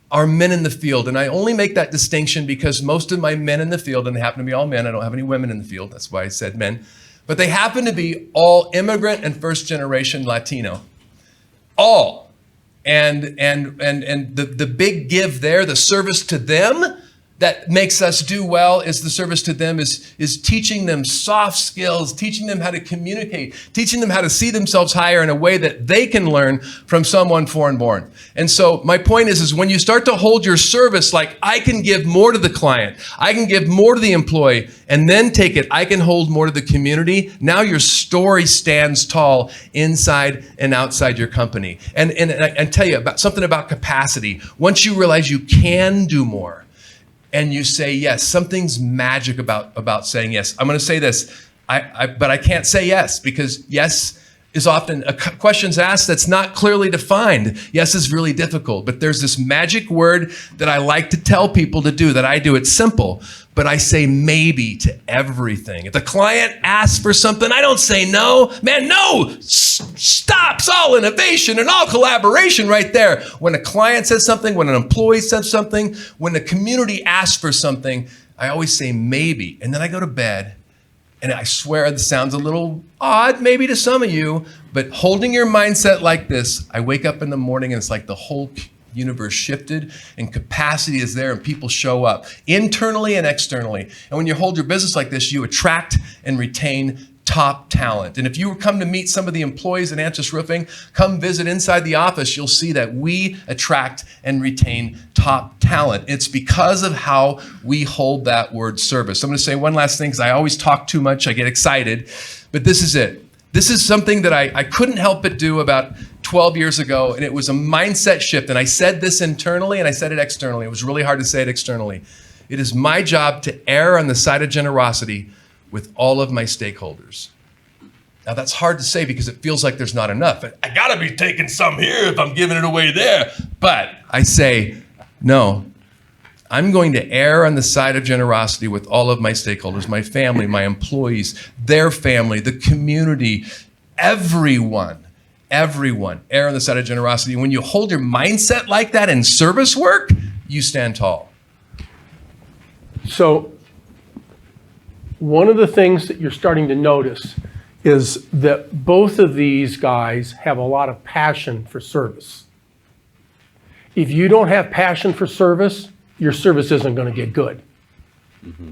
our men in the field. And I only make that distinction because most of my men in the field, and they happen to be all men, I don't have any women in the field. That's why I said men. But they happen to be all immigrant and first generation Latino. All. And the big give there, the service to them that makes us do well is the service to them is teaching them soft skills, teaching them how to communicate, teaching them how to see themselves higher in a way that they can learn from someone foreign born. And so my point is when you start to hold your service like I can give more to the client, I can give more to the employee, and then take it, I can hold more to the community. Now your story stands tall inside and outside your company. And I tell you about something about capacity. Once you realize you can do more, and you say yes, something's magic about saying yes. I'm going to say this, but I can't say yes because yes is often a question's asked that's not clearly defined. Yes is really difficult, but there's this magic word that I like to tell people to do that I do. It's simple, but I say maybe to everything. If the client asks for something, I don't say no. Man, no, stops all innovation and all collaboration right there. When a client says something, when an employee says something, when the community asks for something, I always say maybe. And then I go to bed. And I swear this sounds a little odd maybe to some of you, but holding your mindset like this, I wake up in the morning and it's like the whole universe shifted and capacity is there and people show up internally and externally. And when you hold your business like this, you attract and retain top talent. And if you come to meet some of the employees at Antis Roofing, come visit inside the office, you'll see that we attract and retain top talent. It's because of how we hold that word service. I'm going to say one last thing because I always talk too much. I get excited, but this is it. This is something that I couldn't help but do about 12 years ago, and it was a mindset shift. And I said this internally and I said it externally. It was really hard to say it externally. It is my job to err on the side of generosity with all of my stakeholders. Now that's hard to say because it feels like there's not enough. I gotta be taking some here if I'm giving it away there. But I say, no, I'm going to err on the side of generosity with all of my stakeholders, my family, my employees, their family, the community, everyone, err on the side of generosity. When you hold your mindset like that in service work, you stand tall. So one of the things that you're starting to notice is that both of these guys have a lot of passion for service. If you don't have passion for service, your service isn't going to get good. Mm-hmm.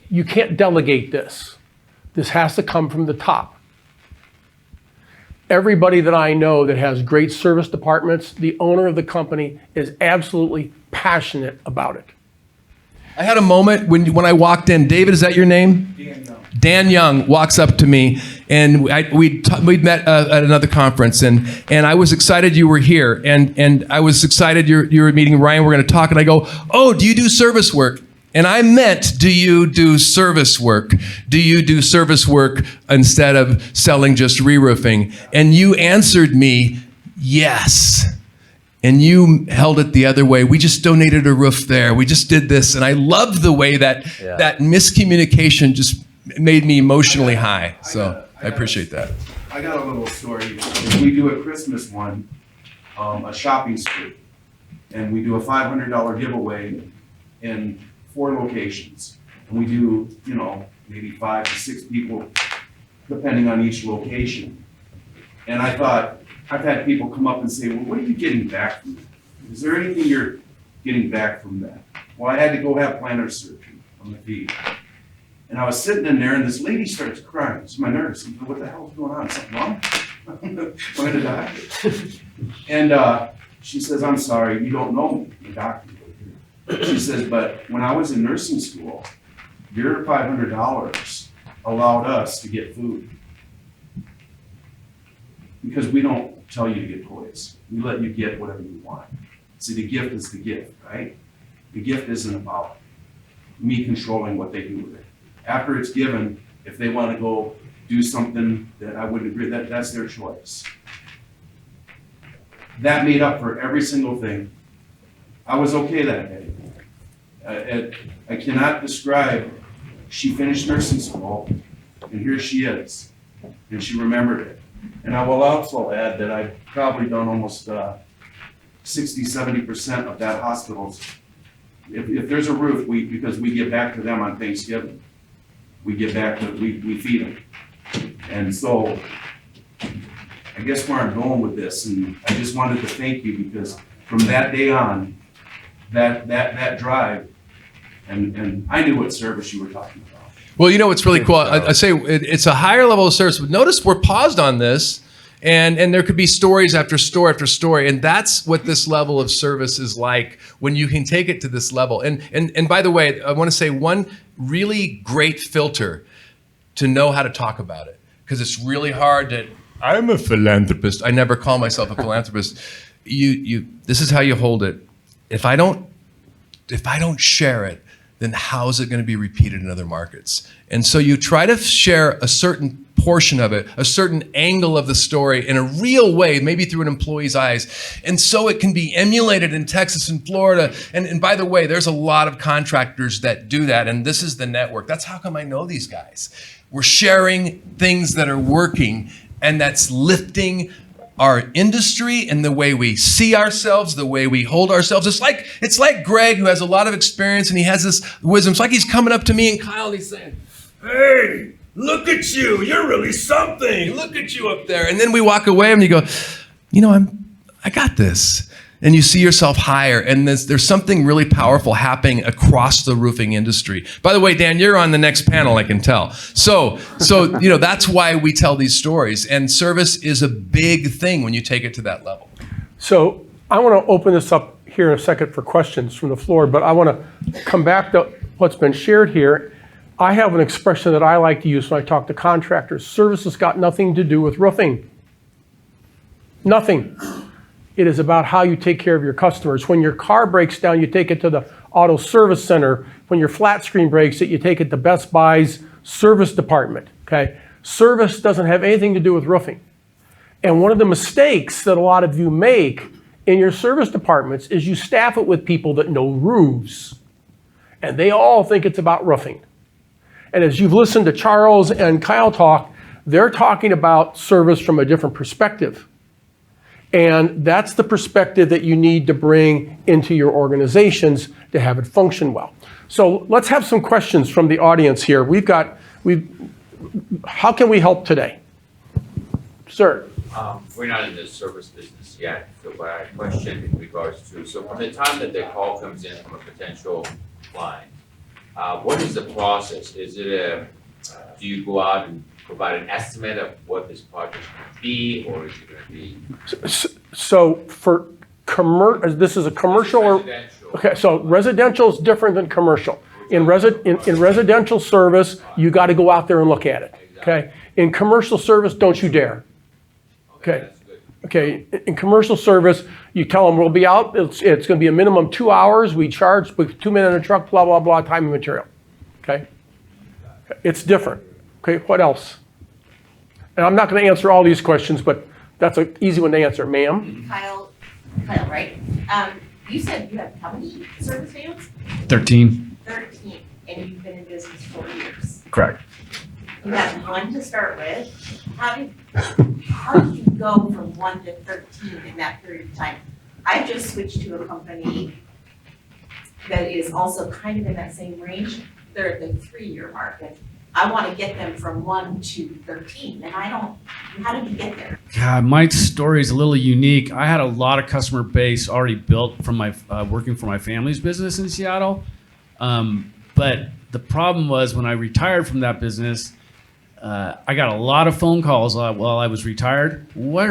You can't delegate this. This has to come from the top. Everybody that I know that has great service departments, the owner of the company is absolutely passionate about it. I had a moment when I walked in. David, is that your name? Dan Young. Dan Young walks up to me, and we'd met at another conference, and I was excited you were here, and I was excited you were meeting Ryan. We're going to talk, and I go, oh, do you do service work? And I meant, do you do service work? Do you do service work instead of selling just re-roofing? And you answered me, yes. And you held it the other way. We just donated a roof there. We just did this. And I loved the way that that miscommunication just made me emotionally high. So I appreciate that. I got a little story. We do a Christmas one, a shopping spree, and we do a $500 giveaway in 4 locations. And we do, maybe 5 to 6 people, depending on each location. And I thought, I've had people come up and say, well, what are you getting back from that? Is there anything you're getting back from that? Well, I had to go have plantar surgery on the feet. And I was sitting in there, and this lady starts crying. It's my nurse. I'm like, what the hell's going on? Something wrong? Am I gonna die? And she says, I'm sorry, you don't know me, the doctor. She says, but when I was in nursing school, your $500 allowed us to get food. Because we don't tell you to get toys. We let you get whatever you want. See, the gift is the gift, right? The gift isn't about me controlling what they do with it. After it's given, if they want to go do something that I wouldn't agree, that's their choice. That made up for every single thing. I was okay that day. I cannot describe, she finished nursing school, and here she is, and she remembered it. And I will also add that I've probably done almost 60-70% of that hospital's. If there's a roof, because we give back to them on Thanksgiving. We give back to, we feed them. And so, I guess where I'm going with this, and I just wanted to thank you, because from that day on, that drive, and I knew what service you were talking about. Well, what's really cool, I say it's a higher level of service, but notice we're paused on this, and there could be stories after story after story, and that's what this level of service is like when you can take it to this level. And by the way, I want to say one really great filter to know how to talk about it, because it's really hard to, I'm a philanthropist. I never call myself a philanthropist. This is how you hold it. If I don't share it, then how is it going to be repeated in other markets? And so you try to share a certain portion of it, a certain angle of the story in a real way, maybe through an employee's eyes. And so it can be emulated in Texas and Florida. And by the way, there's a lot of contractors that do that. And this is the network. That's how come I know these guys. We're sharing things that are working, and that's lifting our industry and the way we see ourselves, the way we hold ourselves. It's like Greg, who has a lot of experience and he has this wisdom. It's like he's coming up to me and Kyle and he's saying, hey, look at you. You're really something. Look at you up there. And then we walk away and you go, I got this. And you see yourself higher. And there's something really powerful happening across the roofing industry. By the way, Dan, you're on the next panel, I can tell. So that's why we tell these stories. And service is a big thing when you take it to that level. So I want to open this up here in a second for questions from the floor, but I want to come back to what's been shared here. I have an expression that I like to use when I talk to contractors. Service has got nothing to do with roofing. Nothing. It is about how you take care of your customers. When your car breaks down, you take it to the auto service center. When your flat screen breaks it, you take it to Best Buy's service department, okay? Service doesn't have anything to do with roofing. And one of the mistakes that a lot of you make in your service departments is you staff it with people that know roofs. And they all think it's about roofing. And as you've listened to Charles and Kyle talk, they're talking about service from a different perspective. And that's the perspective that you need to bring into your organizations to have it function well. So let's have some questions from the audience here. How can we help today? Sir. We're not in the service business yet, so my question in regards to, so from the time that the call comes in from a potential client, what is the process? Is it do you go out and provide an estimate of what this project could be, or is it going to be? So for this is a commercial or Residential. Okay, so residential is different than commercial. In residential service, you got to go out there and look at it. Okay. In commercial service, don't you dare. Okay. That's good. Okay, in commercial service, you tell them we'll be out, it's going to be a minimum 2 hours, we charge with 2 men in a truck, blah, blah, blah, time and material. Okay? It's different. Okay, what else? And I'm not going to answer all these questions, but that's an easy one to answer. Ma'am? Kyle, right? You said you have how many service vans? 13. 13, and you've been in business 4 years. Correct. You have one to start with. How did you go from 1 to 13 in that period of time? I just switched to a company that is also kind of in that same range. They're at the 3-year mark, and I want to get them from 1 to 13, and I don't, how did you get there? God, my story is a little unique. I had a lot of customer base already built from my working for my family's business in Seattle. But the problem was when I retired from that business, I got a lot of phone calls while I was retired.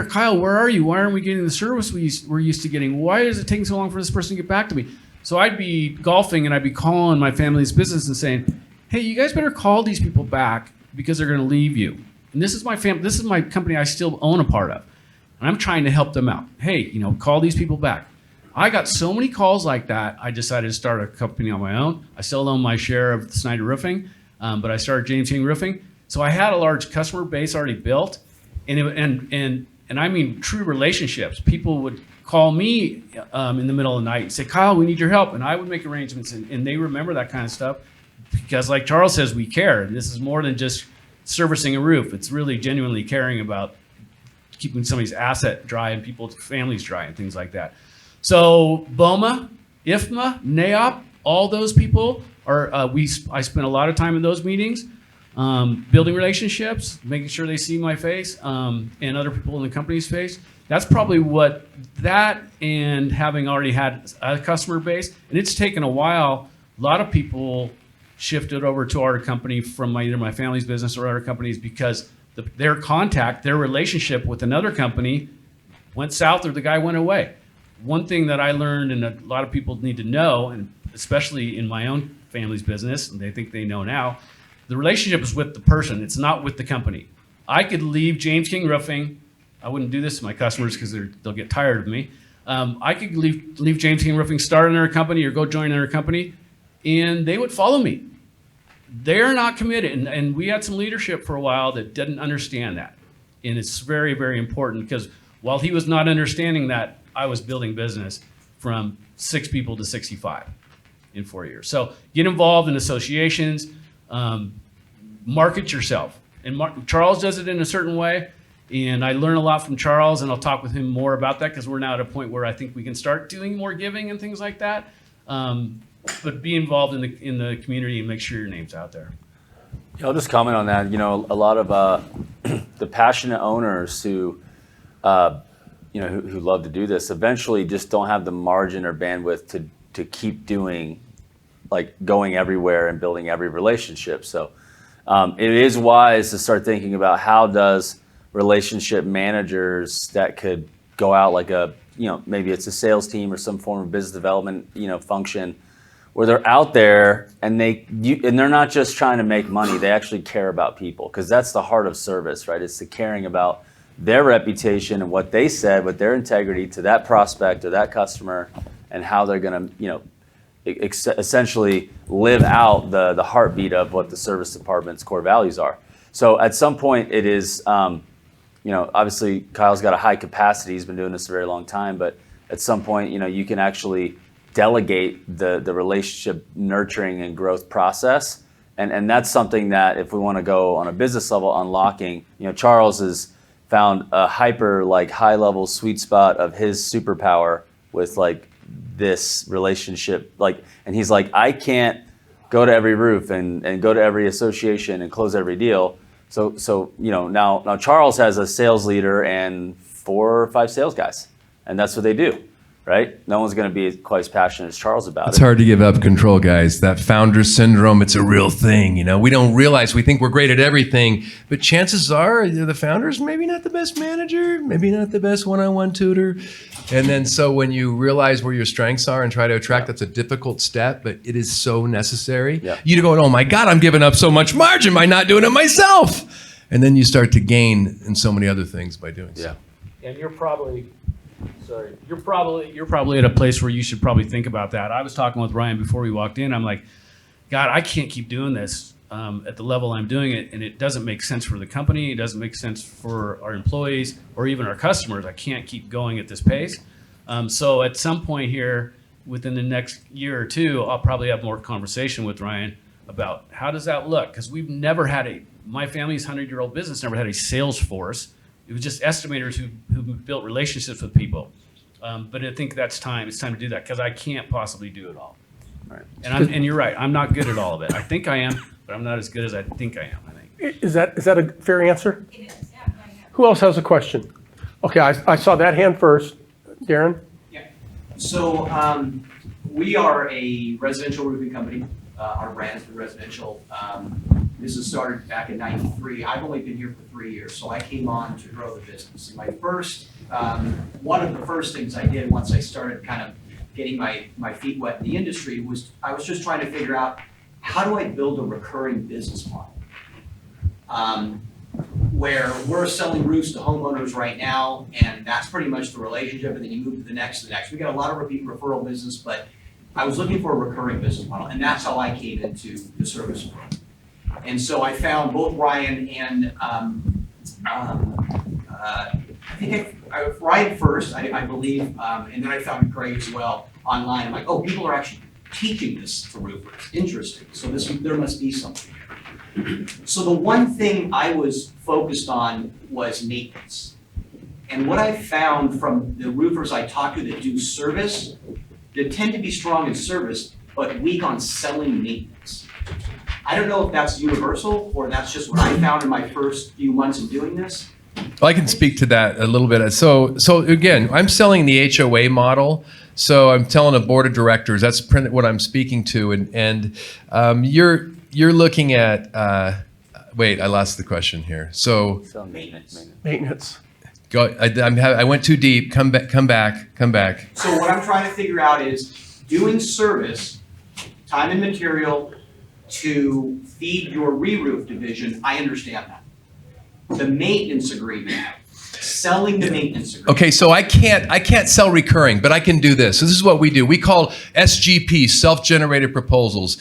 Kyle, where are you? Why aren't we getting the service we're used to getting? Why is it taking so long for this person to get back to me? So I'd be golfing and I'd be calling my family's business and saying, hey, you guys better call these people back because they're going to leave you. And this is my this is my company I still own a part of. And I'm trying to help them out. Hey, call these people back. I got so many calls like that, I decided to start a company on my own. I still own my share of Snyder Roofing, but I started James King Roofing. So I had a large customer base already built, and I mean true relationships. People would call me in the middle of the night and say, Kyle, we need your help. And I would make arrangements, and they remember that kind of stuff. Because like Charles says, we care. This is more than just servicing a roof. It's really genuinely caring about keeping somebody's asset dry and people's families dry and things like that. So BOMA, IFMA, NAOP, all those people are, I spend a lot of time in those meetings, building relationships, making sure they see my face and other people in the company's face. That's probably what that, and having already had a customer base, and it's taken a while. A lot of people shifted over to our company from either my family's business or other companies because their relationship with another company went south or the guy went away. One thing that I learned, and a lot of people need to know, and especially in my own family's business, and they think they know now, the relationship is with the person. It's not with the company. I could leave James King Roofing. I wouldn't do this to my customers because they'll get tired of me. I could leave James King Roofing, start another company, or go join another company, and they would follow me. They're not committed, and we had some leadership for a while that didn't understand that, and it's very, very important because while he was not understanding that, I was building business from 6 people to 65 in 4 years. So get involved in associations, market yourself, and Charles does it in a certain way, and I learn a lot from Charles, and I'll talk with him more about that because we're now at a point where I think we can start doing more giving and things like that. But be involved in the community and make sure your name's out there. Yeah, I'll just comment on that. A lot of the passionate owners who love to do this eventually just don't have the margin or bandwidth to keep doing, like going everywhere and building every relationship. So it is wise to start thinking about how does relationship managers that could go out like maybe it's a sales team or some form of business development, function, where they're out there and they're not just trying to make money, they actually care about people, because that's the heart of service, right? It's the caring about their reputation and what they said with their integrity to that prospect or that customer, and how they're going to, essentially live out the heartbeat of what the service department's core values are. So at some point it is, obviously Kyle's got a high capacity. He's been doing this a very long time, but at some point, you can actually delegate the relationship nurturing and growth process. And that's something that if we want to go on a business level unlocking, Charles has found a hyper high level sweet spot of his superpower with this relationship. And he's like, I can't go to every roof and go to every association and close every deal. So now Charles has a sales leader and 4 or 5 sales guys, and that's what they do. Right? No one's going to be quite as passionate as Charles about it. It's hard to give up control, guys. That founder syndrome, it's a real thing. We don't realize, we think we're great at everything, but chances are the founder's maybe not the best manager, maybe not the best one-on-one tutor. And then so when you realize where your strengths are and try to attract, that's a difficult step, but it is so necessary. Yeah. You go, oh my God, I'm giving up so much margin by not doing it myself. And then you start to gain in so many other things by doing so. Yeah. And you're probably at a place where you should probably think about that. I was talking with Ryan before we walked in. I'm like, God, I can't keep doing this at the level I'm doing it, and it doesn't make sense for the company. It doesn't make sense for our employees or even our customers. I can't keep going at this pace. So at some point here, within the next year or two, I'll probably have more conversation with Ryan about how does that look? Because we've never had my family's 100-year-old business never had a sales force. It was just estimators who built relationships with people. But I think it's time to do that because I can't possibly do it all. And you're right, I'm not good at all of it. I think I am, but I'm not as good as I think I am, I think. Is that a fair answer? It is, yeah, yeah. Who else has a question? Okay, I saw that hand first. Darren? So we are a residential roofing company. Our brand is the residential. This was started back in '93. I've only been here for 3 years, so I came on to grow the business. And my first, one of the first things I did once I started kind of getting my feet wet in the industry was I was just trying to figure out how do I build a recurring business model? Where we're selling roofs to homeowners right now, and that's pretty much the relationship, and then you move to the next. We got a lot of repeat referral business, but I was looking for a recurring business model, and that's how I came into the service world. And so I found both Ryan and Ryan first, I believe, and then I found Craig as well online. I'm like, oh, people are actually teaching this to roofers. Interesting. So there must be something. So the one thing I was focused on was maintenance. And what I found from the roofers I talked to that do service, they tend to be strong in service, but weak on selling maintenance. I don't know if that's universal or that's just what I found in my first few months of doing this. Well, I can speak to that a little bit. So again, I'm selling the HOA model. So I'm telling a board of directors, that's what I'm speaking to. And you're looking at, wait, I lost the question here. So Maintenance. go, I went too deep. Come back. So what I'm trying to figure out is doing service, time and material to feed your re-roof division, I understand that. The maintenance agreement, selling the maintenance agreement. Okay, so I can't sell recurring, but I can do this. So this is what we do. We call SGP, self-generated proposals.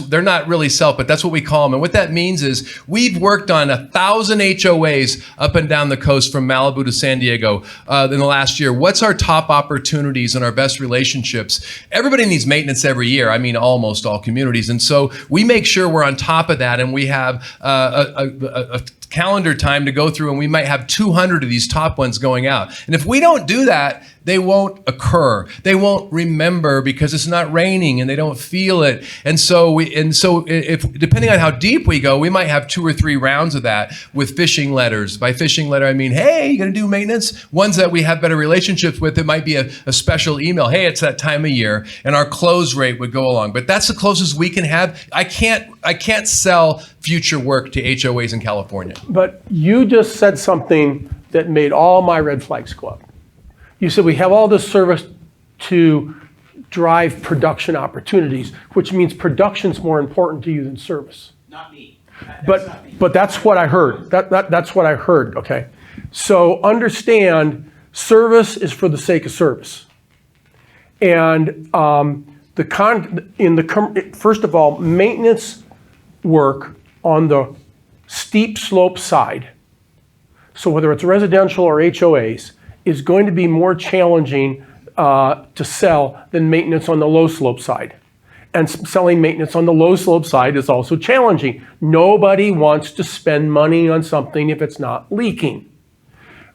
They're not really self, but that's what we call them. And what that means is we've worked on 1,000 HOAs up and down the coast from Malibu to San Diego in the last year. What's our top opportunities and our best relationships? Everybody needs maintenance every year. I mean, almost all communities. And so we make sure we're on top of that, and we have a calendar time to go through, and we might have 200 of these top ones going out. And if we don't do that, they won't occur. They won't remember because it's not raining and they don't feel it. And so if depending on how deep we go, we might have 2 or 3 rounds of that with fishing letters. By fishing letter, I mean, hey, you gonna do maintenance? Ones that we have better relationships with, it might be a special email. Hey, it's that time of year, and our close rate would go along. But that's the closest we can have. I can't sell future work to HOAs in California. But you just said something that made all my red flags go up. You said we have all this service to drive production opportunities, which means production's more important to you than service. Not me. But that's what I heard. That's what I heard, okay? So understand, service is for the sake of service. And first of all, maintenance work on the steep slope side, so whether it's residential or HOAs, is going to be more challenging to sell than maintenance on the low slope side. And selling maintenance on the low slope side is also challenging. Nobody wants to spend money on something if it's not leaking.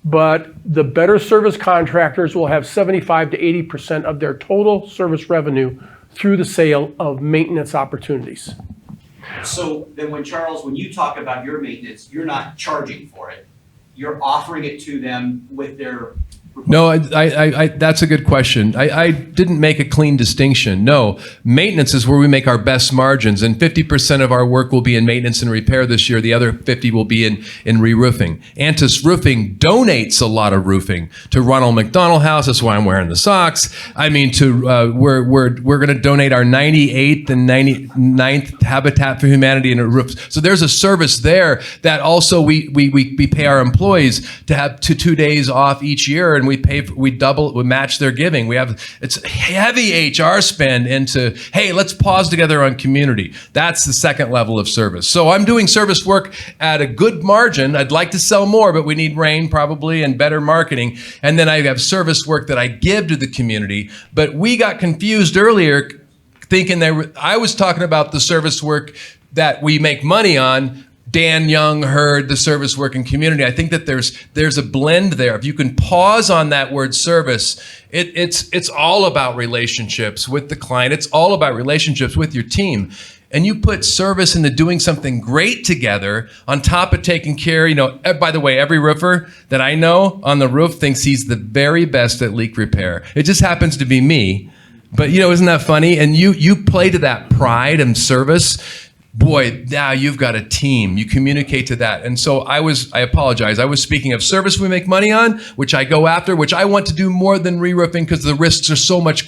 But the better service contractors will have 75 to 80% of their total service revenue through the sale of maintenance opportunities. So then when you talk about your maintenance, you're not charging for it. You're offering it to them with their No, that's a good question. I didn't make a clean distinction. No, maintenance is where we make our best margins, and 50% of our work will be in maintenance and repair this year. The other 50 will be in re-roofing. Antis Roofing donates a lot of roofing to Ronald McDonald House. That's why I'm wearing the socks. I mean, we're going to donate our 98th and 99th Habitat for Humanity and roofs. So there's a service there that also we pay our employees to have 2 days off each year, and we match their giving. It's heavy HR spend into, hey, let's pause together on community. That's the second level of service. So I'm doing service work at a good margin. I'd like to sell more, but we need rain probably and better marketing. And then I have service work that I give to the community. But we got confused earlier thinking I was talking about the service work that we make money on. Dan Young heard the service work and community. I think that there's a blend there. If you can pause on that word service, it's all about relationships with the client. It's all about relationships with your team. And you put service into doing something great together on top of taking care. By the way, every roofer that I know on the roof thinks he's the very best at leak repair. It just happens to be me. But isn't that funny? And you play to that pride and service. Boy, now you've got a team. You communicate to that. And so I apologize. I was speaking of service we make money on, which I go after, which I want to do more than re-roofing because the risks are so much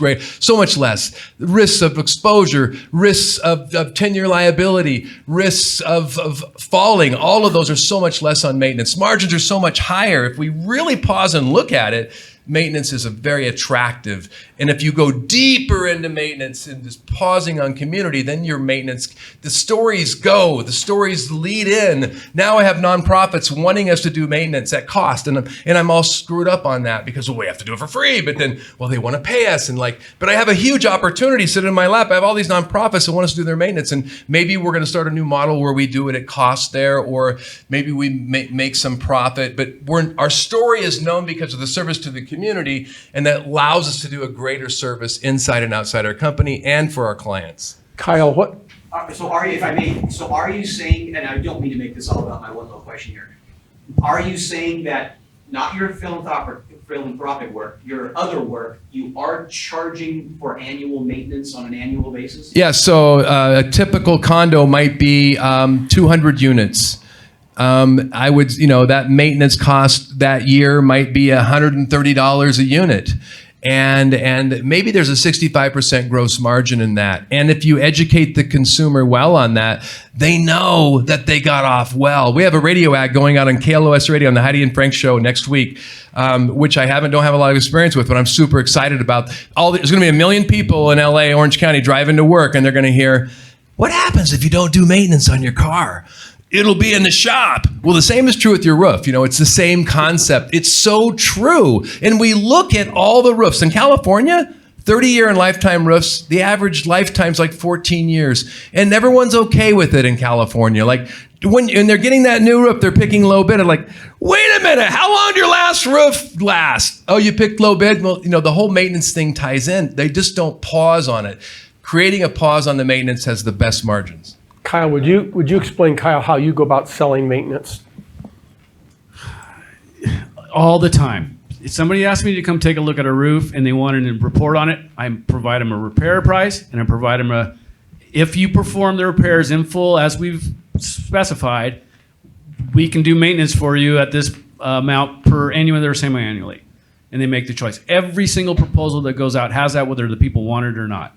less. Risks of exposure, risks of 10-year liability, risks of falling. All of those are so much less on maintenance. Margins are so much higher. If we really pause and look at it, maintenance is a very attractive. And if you go deeper into maintenance and just pausing on community, then your maintenance, the stories lead in. Now I have nonprofits wanting us to do maintenance at cost. And I'm all screwed up on that because, we have to do it for free. But then, they want to pay us. But I have a huge opportunity sitting in my lap. I have all these nonprofits that want us to do their maintenance. And maybe we're going to start a new model where we do it at cost there, or maybe we make some profit. But our story is known because of the service to the community, and that allows us to do a greater service inside and outside our company and for our clients. Kyle, what? So are you saying, and I don't mean to make this all about my one little question here, are you saying that not your philanthropic work, your other work, you are charging for annual maintenance on an annual basis? Yeah, so a typical condo might be 200 units. I would, that maintenance cost that year might be $130 a unit. And maybe there's a 65% gross margin in that. And if you educate the consumer well on that, they know that they got off well. We have a radio ad going out on KLOS Radio on the Heidi and Frank show next week, which I don't have a lot of experience with, but I'm super excited about. There's going to be 1 million people in LA, Orange County, driving to work, and they're going to hear, what happens if you don't do maintenance on your car? It'll be in the shop. Well, the same is true with your roof. It's the same concept. It's so true. And we look at all the roofs in California, 30-year and lifetime roofs, the average lifetime's like 14 years. And everyone's okay with it in California. When they're getting that new roof, they're picking low bid. I'm like, wait a minute, how long did your last roof last? Oh, you picked low bid? Well, the whole maintenance thing ties in. They just don't pause on it. Creating a pause on the maintenance has the best margins. Kyle, would you explain, Kyle, how you go about selling maintenance? All the time. If somebody asks me to come take a look at a roof and they wanted to report on it, I provide them a repair price, and I provide them if you perform the repairs in full as we've specified, we can do maintenance for you at this amount per annual or semi-annually. And they make the choice. Every single proposal that goes out has that, whether the people want it or not.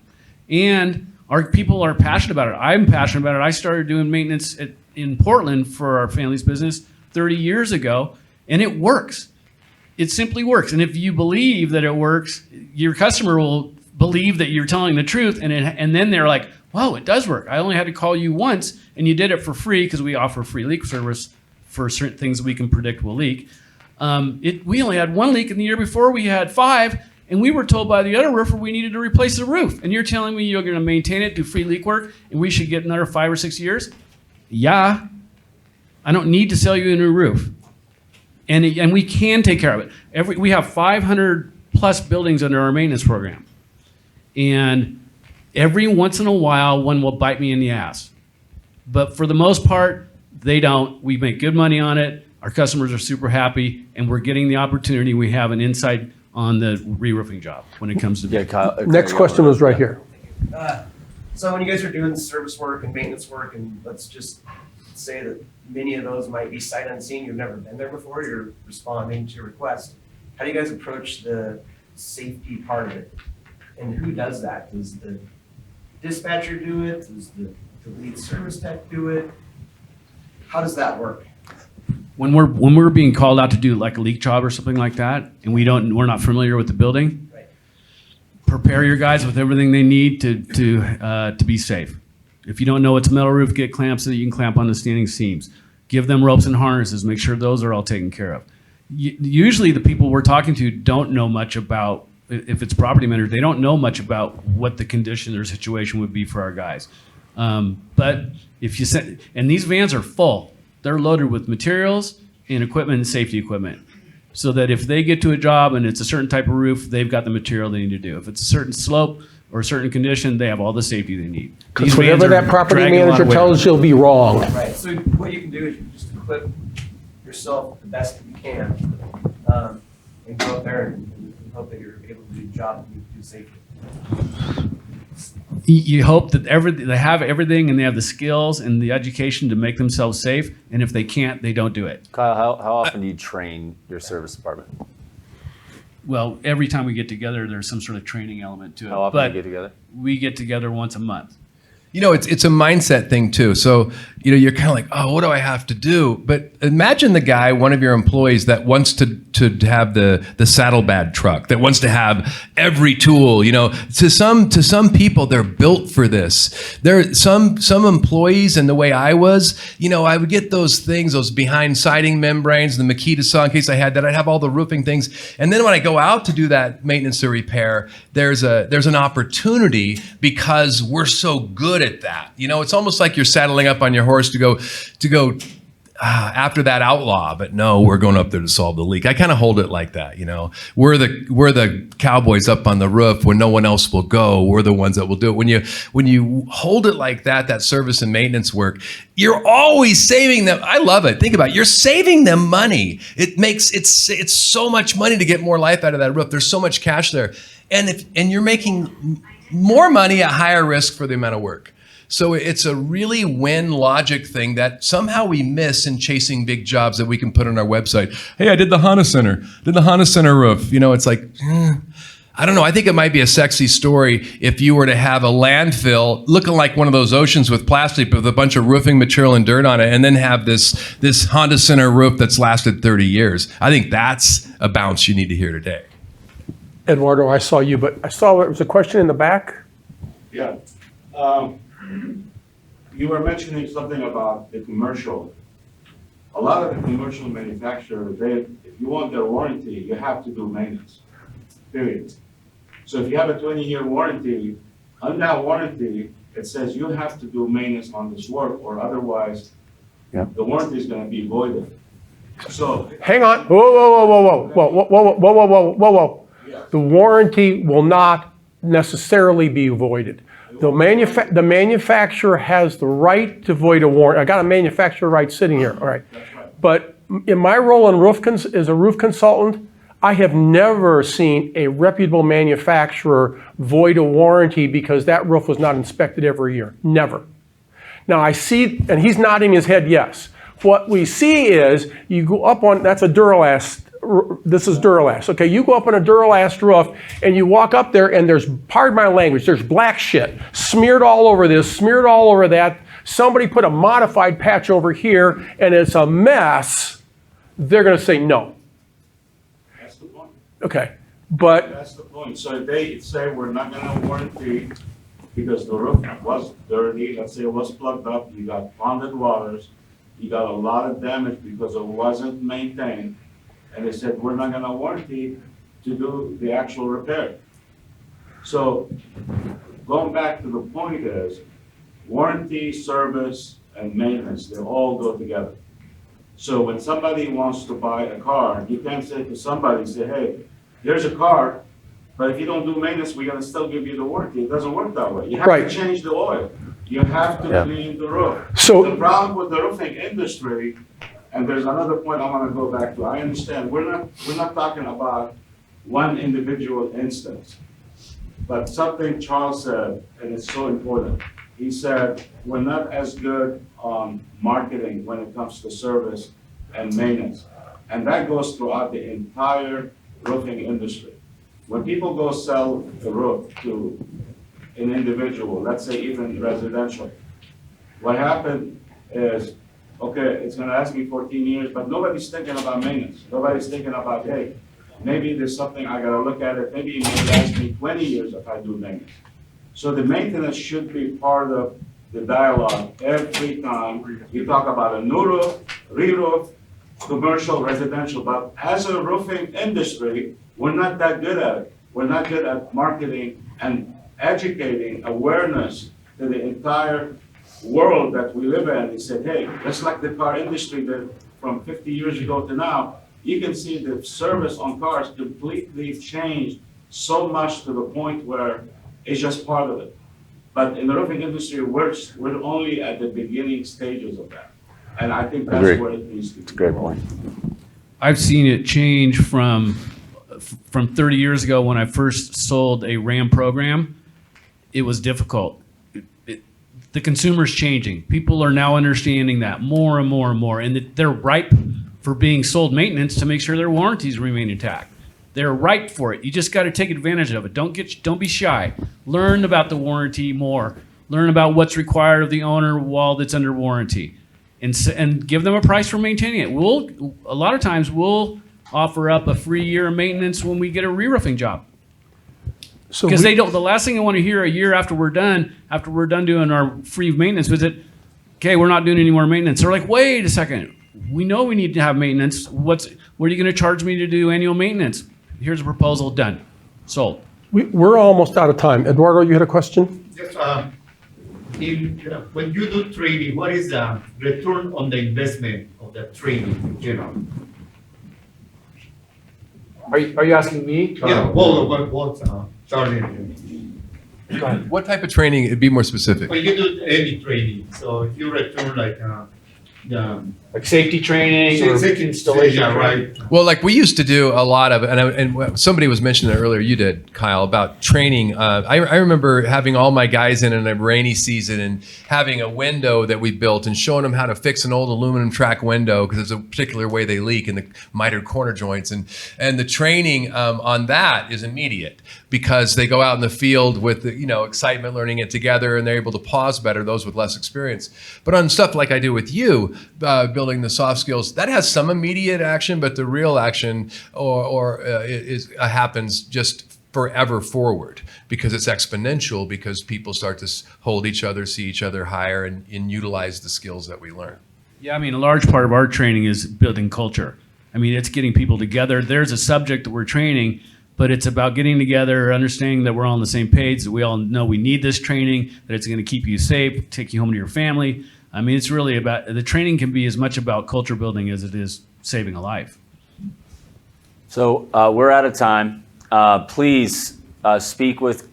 And our people are passionate about it. I'm passionate about it. I started doing maintenance in Portland for our family's business 30 years ago, and it works. It simply works. And if you believe that it works, your customer will believe that you're telling the truth, and then they're like, wow, it does work. I only had to call you once, and you did it for free because we offer free leak service for certain things we can predict will leak. We only had 1 leak, and the year before we had 5, and we were told by the other roofer we needed to replace the roof. And you're telling me you're going to maintain it, do free leak work, and we should get another 5 or 6 years? Yeah. I don't need to sell you a new roof. And we can take care of it. We have 500 plus buildings under our maintenance program. And every once in a while, one will bite me in the ass. But for the most part, they don't. We make good money on it. Our customers are super happy, and we're getting the opportunity. We have an insight on the re-roofing job when it comes to. Yeah, Kyle. Next question was right here. So when you guys are doing service work and maintenance work, and let's just say that many of those might be sight unseen, you've never been there before, you're responding to a request. How do you guys approach the safety part of it? And who does that? Does the dispatcher do it? Does the lead service tech do it? How does that work? When we're being called out to do like a leak job or something like that, and we're not familiar with the building, Right. prepare your guys with everything they need to be safe. If you don't know it's a metal roof, get clamps so that you can clamp on the standing seams. Give them ropes and harnesses. Make sure those are all taken care of. Usually, the people we're talking to don't know much about. If it's property managers, they don't know much about what the condition or situation would be for our guys. But if you send, and these vans are full, they're loaded with materials and equipment and safety equipment. So that if they get to a job and it's a certain type of roof, they've got the material they need to do. If it's a certain slope or a certain condition, they have all the safety they need. Because These vans whatever are that property dragging a lot manager of weight. tells you will be wrong. Right, so what you can do is you just equip yourself the best that you can, and go up there and hope that you're able to do the job that you do safely. You hope that they have everything and they have the skills and the education to make themselves safe. And if they can't, they don't do it. Kyle, how often do you train your service department? Well, every time we get together, there's some sort of training element to it. How often But do you get together? we get together once a month. You know, it's a mindset thing too. So, you know, you're kind of like, oh, what do I have to do? But imagine the guy, one of your employees that wants to have the saddlebag truck, that wants to have every tool. You know, to some people, they're built for this. There some employees, and the way I was, you know, I would get those things, those behind siding membranes, the Makita saw in case I had that. I'd have all the roofing things, and then when I go out to do that maintenance or repair, there's an opportunity because we're so good at that. You know, it's almost like you're saddling up on your horse to go after that outlaw, but no, we're going up there to solve the leak. I kind of hold it like that. You know, we're the cowboys up on the roof when no one else will go. We're the ones that will do it. When you hold it like that, that service and maintenance work, you're always saving them. I love it. Think about it. You're saving them money. It's so much money to get more life out of that roof. There's so much cash there, and you're making more money at higher risk for the amount of work. So it's a really win logic thing that somehow we miss in chasing big jobs that we can put on our website. Hey, I did the Honda Center roof. You know, it's like, I don't know. I think it might be a sexy story if you were to have a landfill looking like one of those oceans with plastic with a bunch of roofing material and dirt on it, and then have this Honda Center roof that's lasted 30 years. I think that's a bounce you need to hear today. Eduardo, I saw you, but I saw there was a question in the back. Yeah. You were mentioning something about the commercial. A lot of the commercial manufacturers, if you want their warranty, you have to do maintenance, period. So if you have a 20-year warranty, on that warranty, it says you have to do maintenance on this work, or otherwise, the warranty is going to be voided. So, Hang on. Whoa. The warranty will not necessarily be voided. The manufacturer has the right to void a warranty. I got a manufacturer right sitting here, all right. But in my role in as a roof consultant, I have never seen a reputable manufacturer void a warranty because that roof was not inspected every year. Never. Now I see, and he's nodding his head yes. What we see is you go up on, that's a Duralast. This is Duralast. Okay, you go up on a Duralast roof and you walk up there and there's, pardon my language, there's black shit smeared all over this, smeared all over that. Somebody put a modified patch over here and it's a mess. They're going to say no. that's the point. Okay, but That's the point. So if they say we're not going to warranty because the roof was dirty, let's say it was plugged up, you got ponded waters, you got a lot of damage because it wasn't maintained, and they said, we're not gonna warranty to do the actual repair. So going back to the point is, warranty, service, and maintenance, they all go together. So when somebody wants to buy a car, you can't say to somebody, say, hey, here's a car, but if you don't do maintenance, we're gonna still give you the warranty. It doesn't work that way. You have Right. to change the oil. You have to clean the roof. So- The problem with the roofing industry And there's another point I want to go back to. I understand, we're not talking about one individual instance. But something Charles said, and it's so important. He said, we're not as good on marketing when it comes to service and maintenance. And that goes throughout the entire roofing industry. When people go sell a roof to an individual, let's say even residential, what happened is, okay, it's gonna last me 14 years, but nobody's thinking about maintenance. Nobody's thinking about, hey, maybe there's something I gotta look at it, maybe it may last me 20 years if I do maintenance. So the maintenance should be part of the dialogue every time you talk about a new roof, re-roof, commercial, residential, but as a roofing industry, we're not that good at it. We're not good at marketing and educating awareness to the entire world that we live in. They said, hey, just like the car industry did from 50 years ago to now, you can see the service on cars completely changed so much to the point where it's just part of it. But in the roofing industry, we're only at the beginning stages of that. And I think that's Agreed. where it needs to be. It's a great point. I've seen it change from 30 years ago when I first sold a RAM program. It was difficult. The consumer's changing. People are now understanding that more and more and more, and that they're ripe for being sold maintenance to make sure their warranties remain intact. They're ripe for it. You just got to take advantage of it. Don't be shy. Learn about the warranty more. Learn about what's required of the owner while it's under warranty, and give them a price for maintaining it. A lot of times we'll offer up a free year of maintenance when we get a re-roofing job. So Because we- they don't. The last thing I want to hear a year after we're done doing our free maintenance visit, okay, we're not doing any more maintenance. They're like, wait a second, we know we need to have maintenance. What are you going to charge me to do annual maintenance? Here's a proposal, done, sold. We're almost out of time. Eduardo, you had a question? Just, when you do training, what is the return on the investment of the training in general? Are you asking me? Charlie, What type of training? It'd be more specific. when you do any training, so if you return like, the. Like safety training Yeah, right. Well, like we used to do a lot of, and somebody was mentioning it earlier, you did, Kyle, about training. I remember having all my guys in a rainy season and having a window that we built and showing them how to fix an old aluminum track window because there's a particular way they leak in the mitered corner joints. And the training on that is immediate because they go out in the field with excitement, learning it together, and they're able to pause better, those with less experience. But on stuff like I do with you, building the soft skills, that has some immediate action, but the real action happens just forever forward because it's exponential because people start to hold each other, see each other higher, and utilize the skills that we learn. Yeah, I mean, a large part of our training is building culture. I mean, it's getting people together. There's a subject that we're training, but it's about getting together, understanding that we're all on the same page, that we all know we need this training, that it's going to keep you safe, take you home to your family. I mean, it's really about, the training can be as much about culture building as it is saving a life. So we're out of time. Please speak with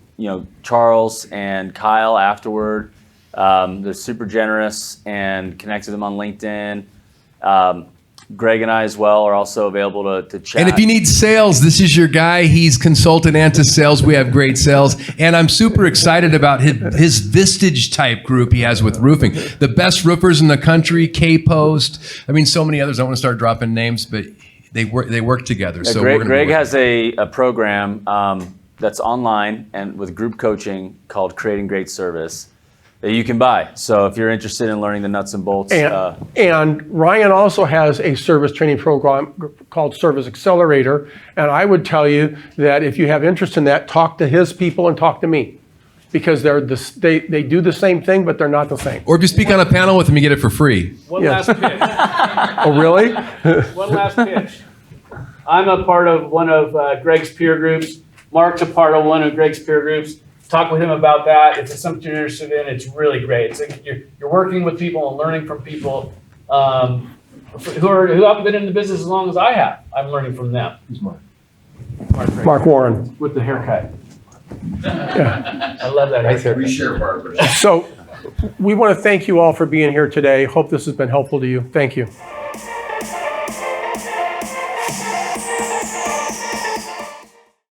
Charles and Kyle afterward. They're super generous, and connect with them on LinkedIn. Greg and I as well are also available to chat. And if you need sales, this is your guy. He's consultant Antis Sales. We have great sales. And I'm super excited about his Vistage type group he has with roofing. The best roofers in the country, K-Post. I mean, so many others. I don't want to start dropping names, but they work together. Yeah, So Greg has a program that's online and with group coaching called Creating Great Service that you can buy. So if you're interested in learning the nuts and bolts. And Ryan also has a service training program called Service Accelerator. And I would tell you that if you have interest in that, talk to his people and talk to me. Because they do the same thing, but they're not the same. Or if you speak on a panel with him, you get it for free. One Yes. last pitch. Oh, really? One last pitch. I'm a part of one of Greg's peer groups. Mark's a part of one of Greg's peer groups. Talk with him about that. If it's something you're interested in, it's really great. It's like you're working with people and learning from people who haven't been in the business as long as I have. I'm learning from them. Who's Mark? Mark Warren. With the haircut. Yeah. I love that haircut. We share barbers. So we want to thank you all for being here today. Hope this has been helpful to you. Thank you. Thank you.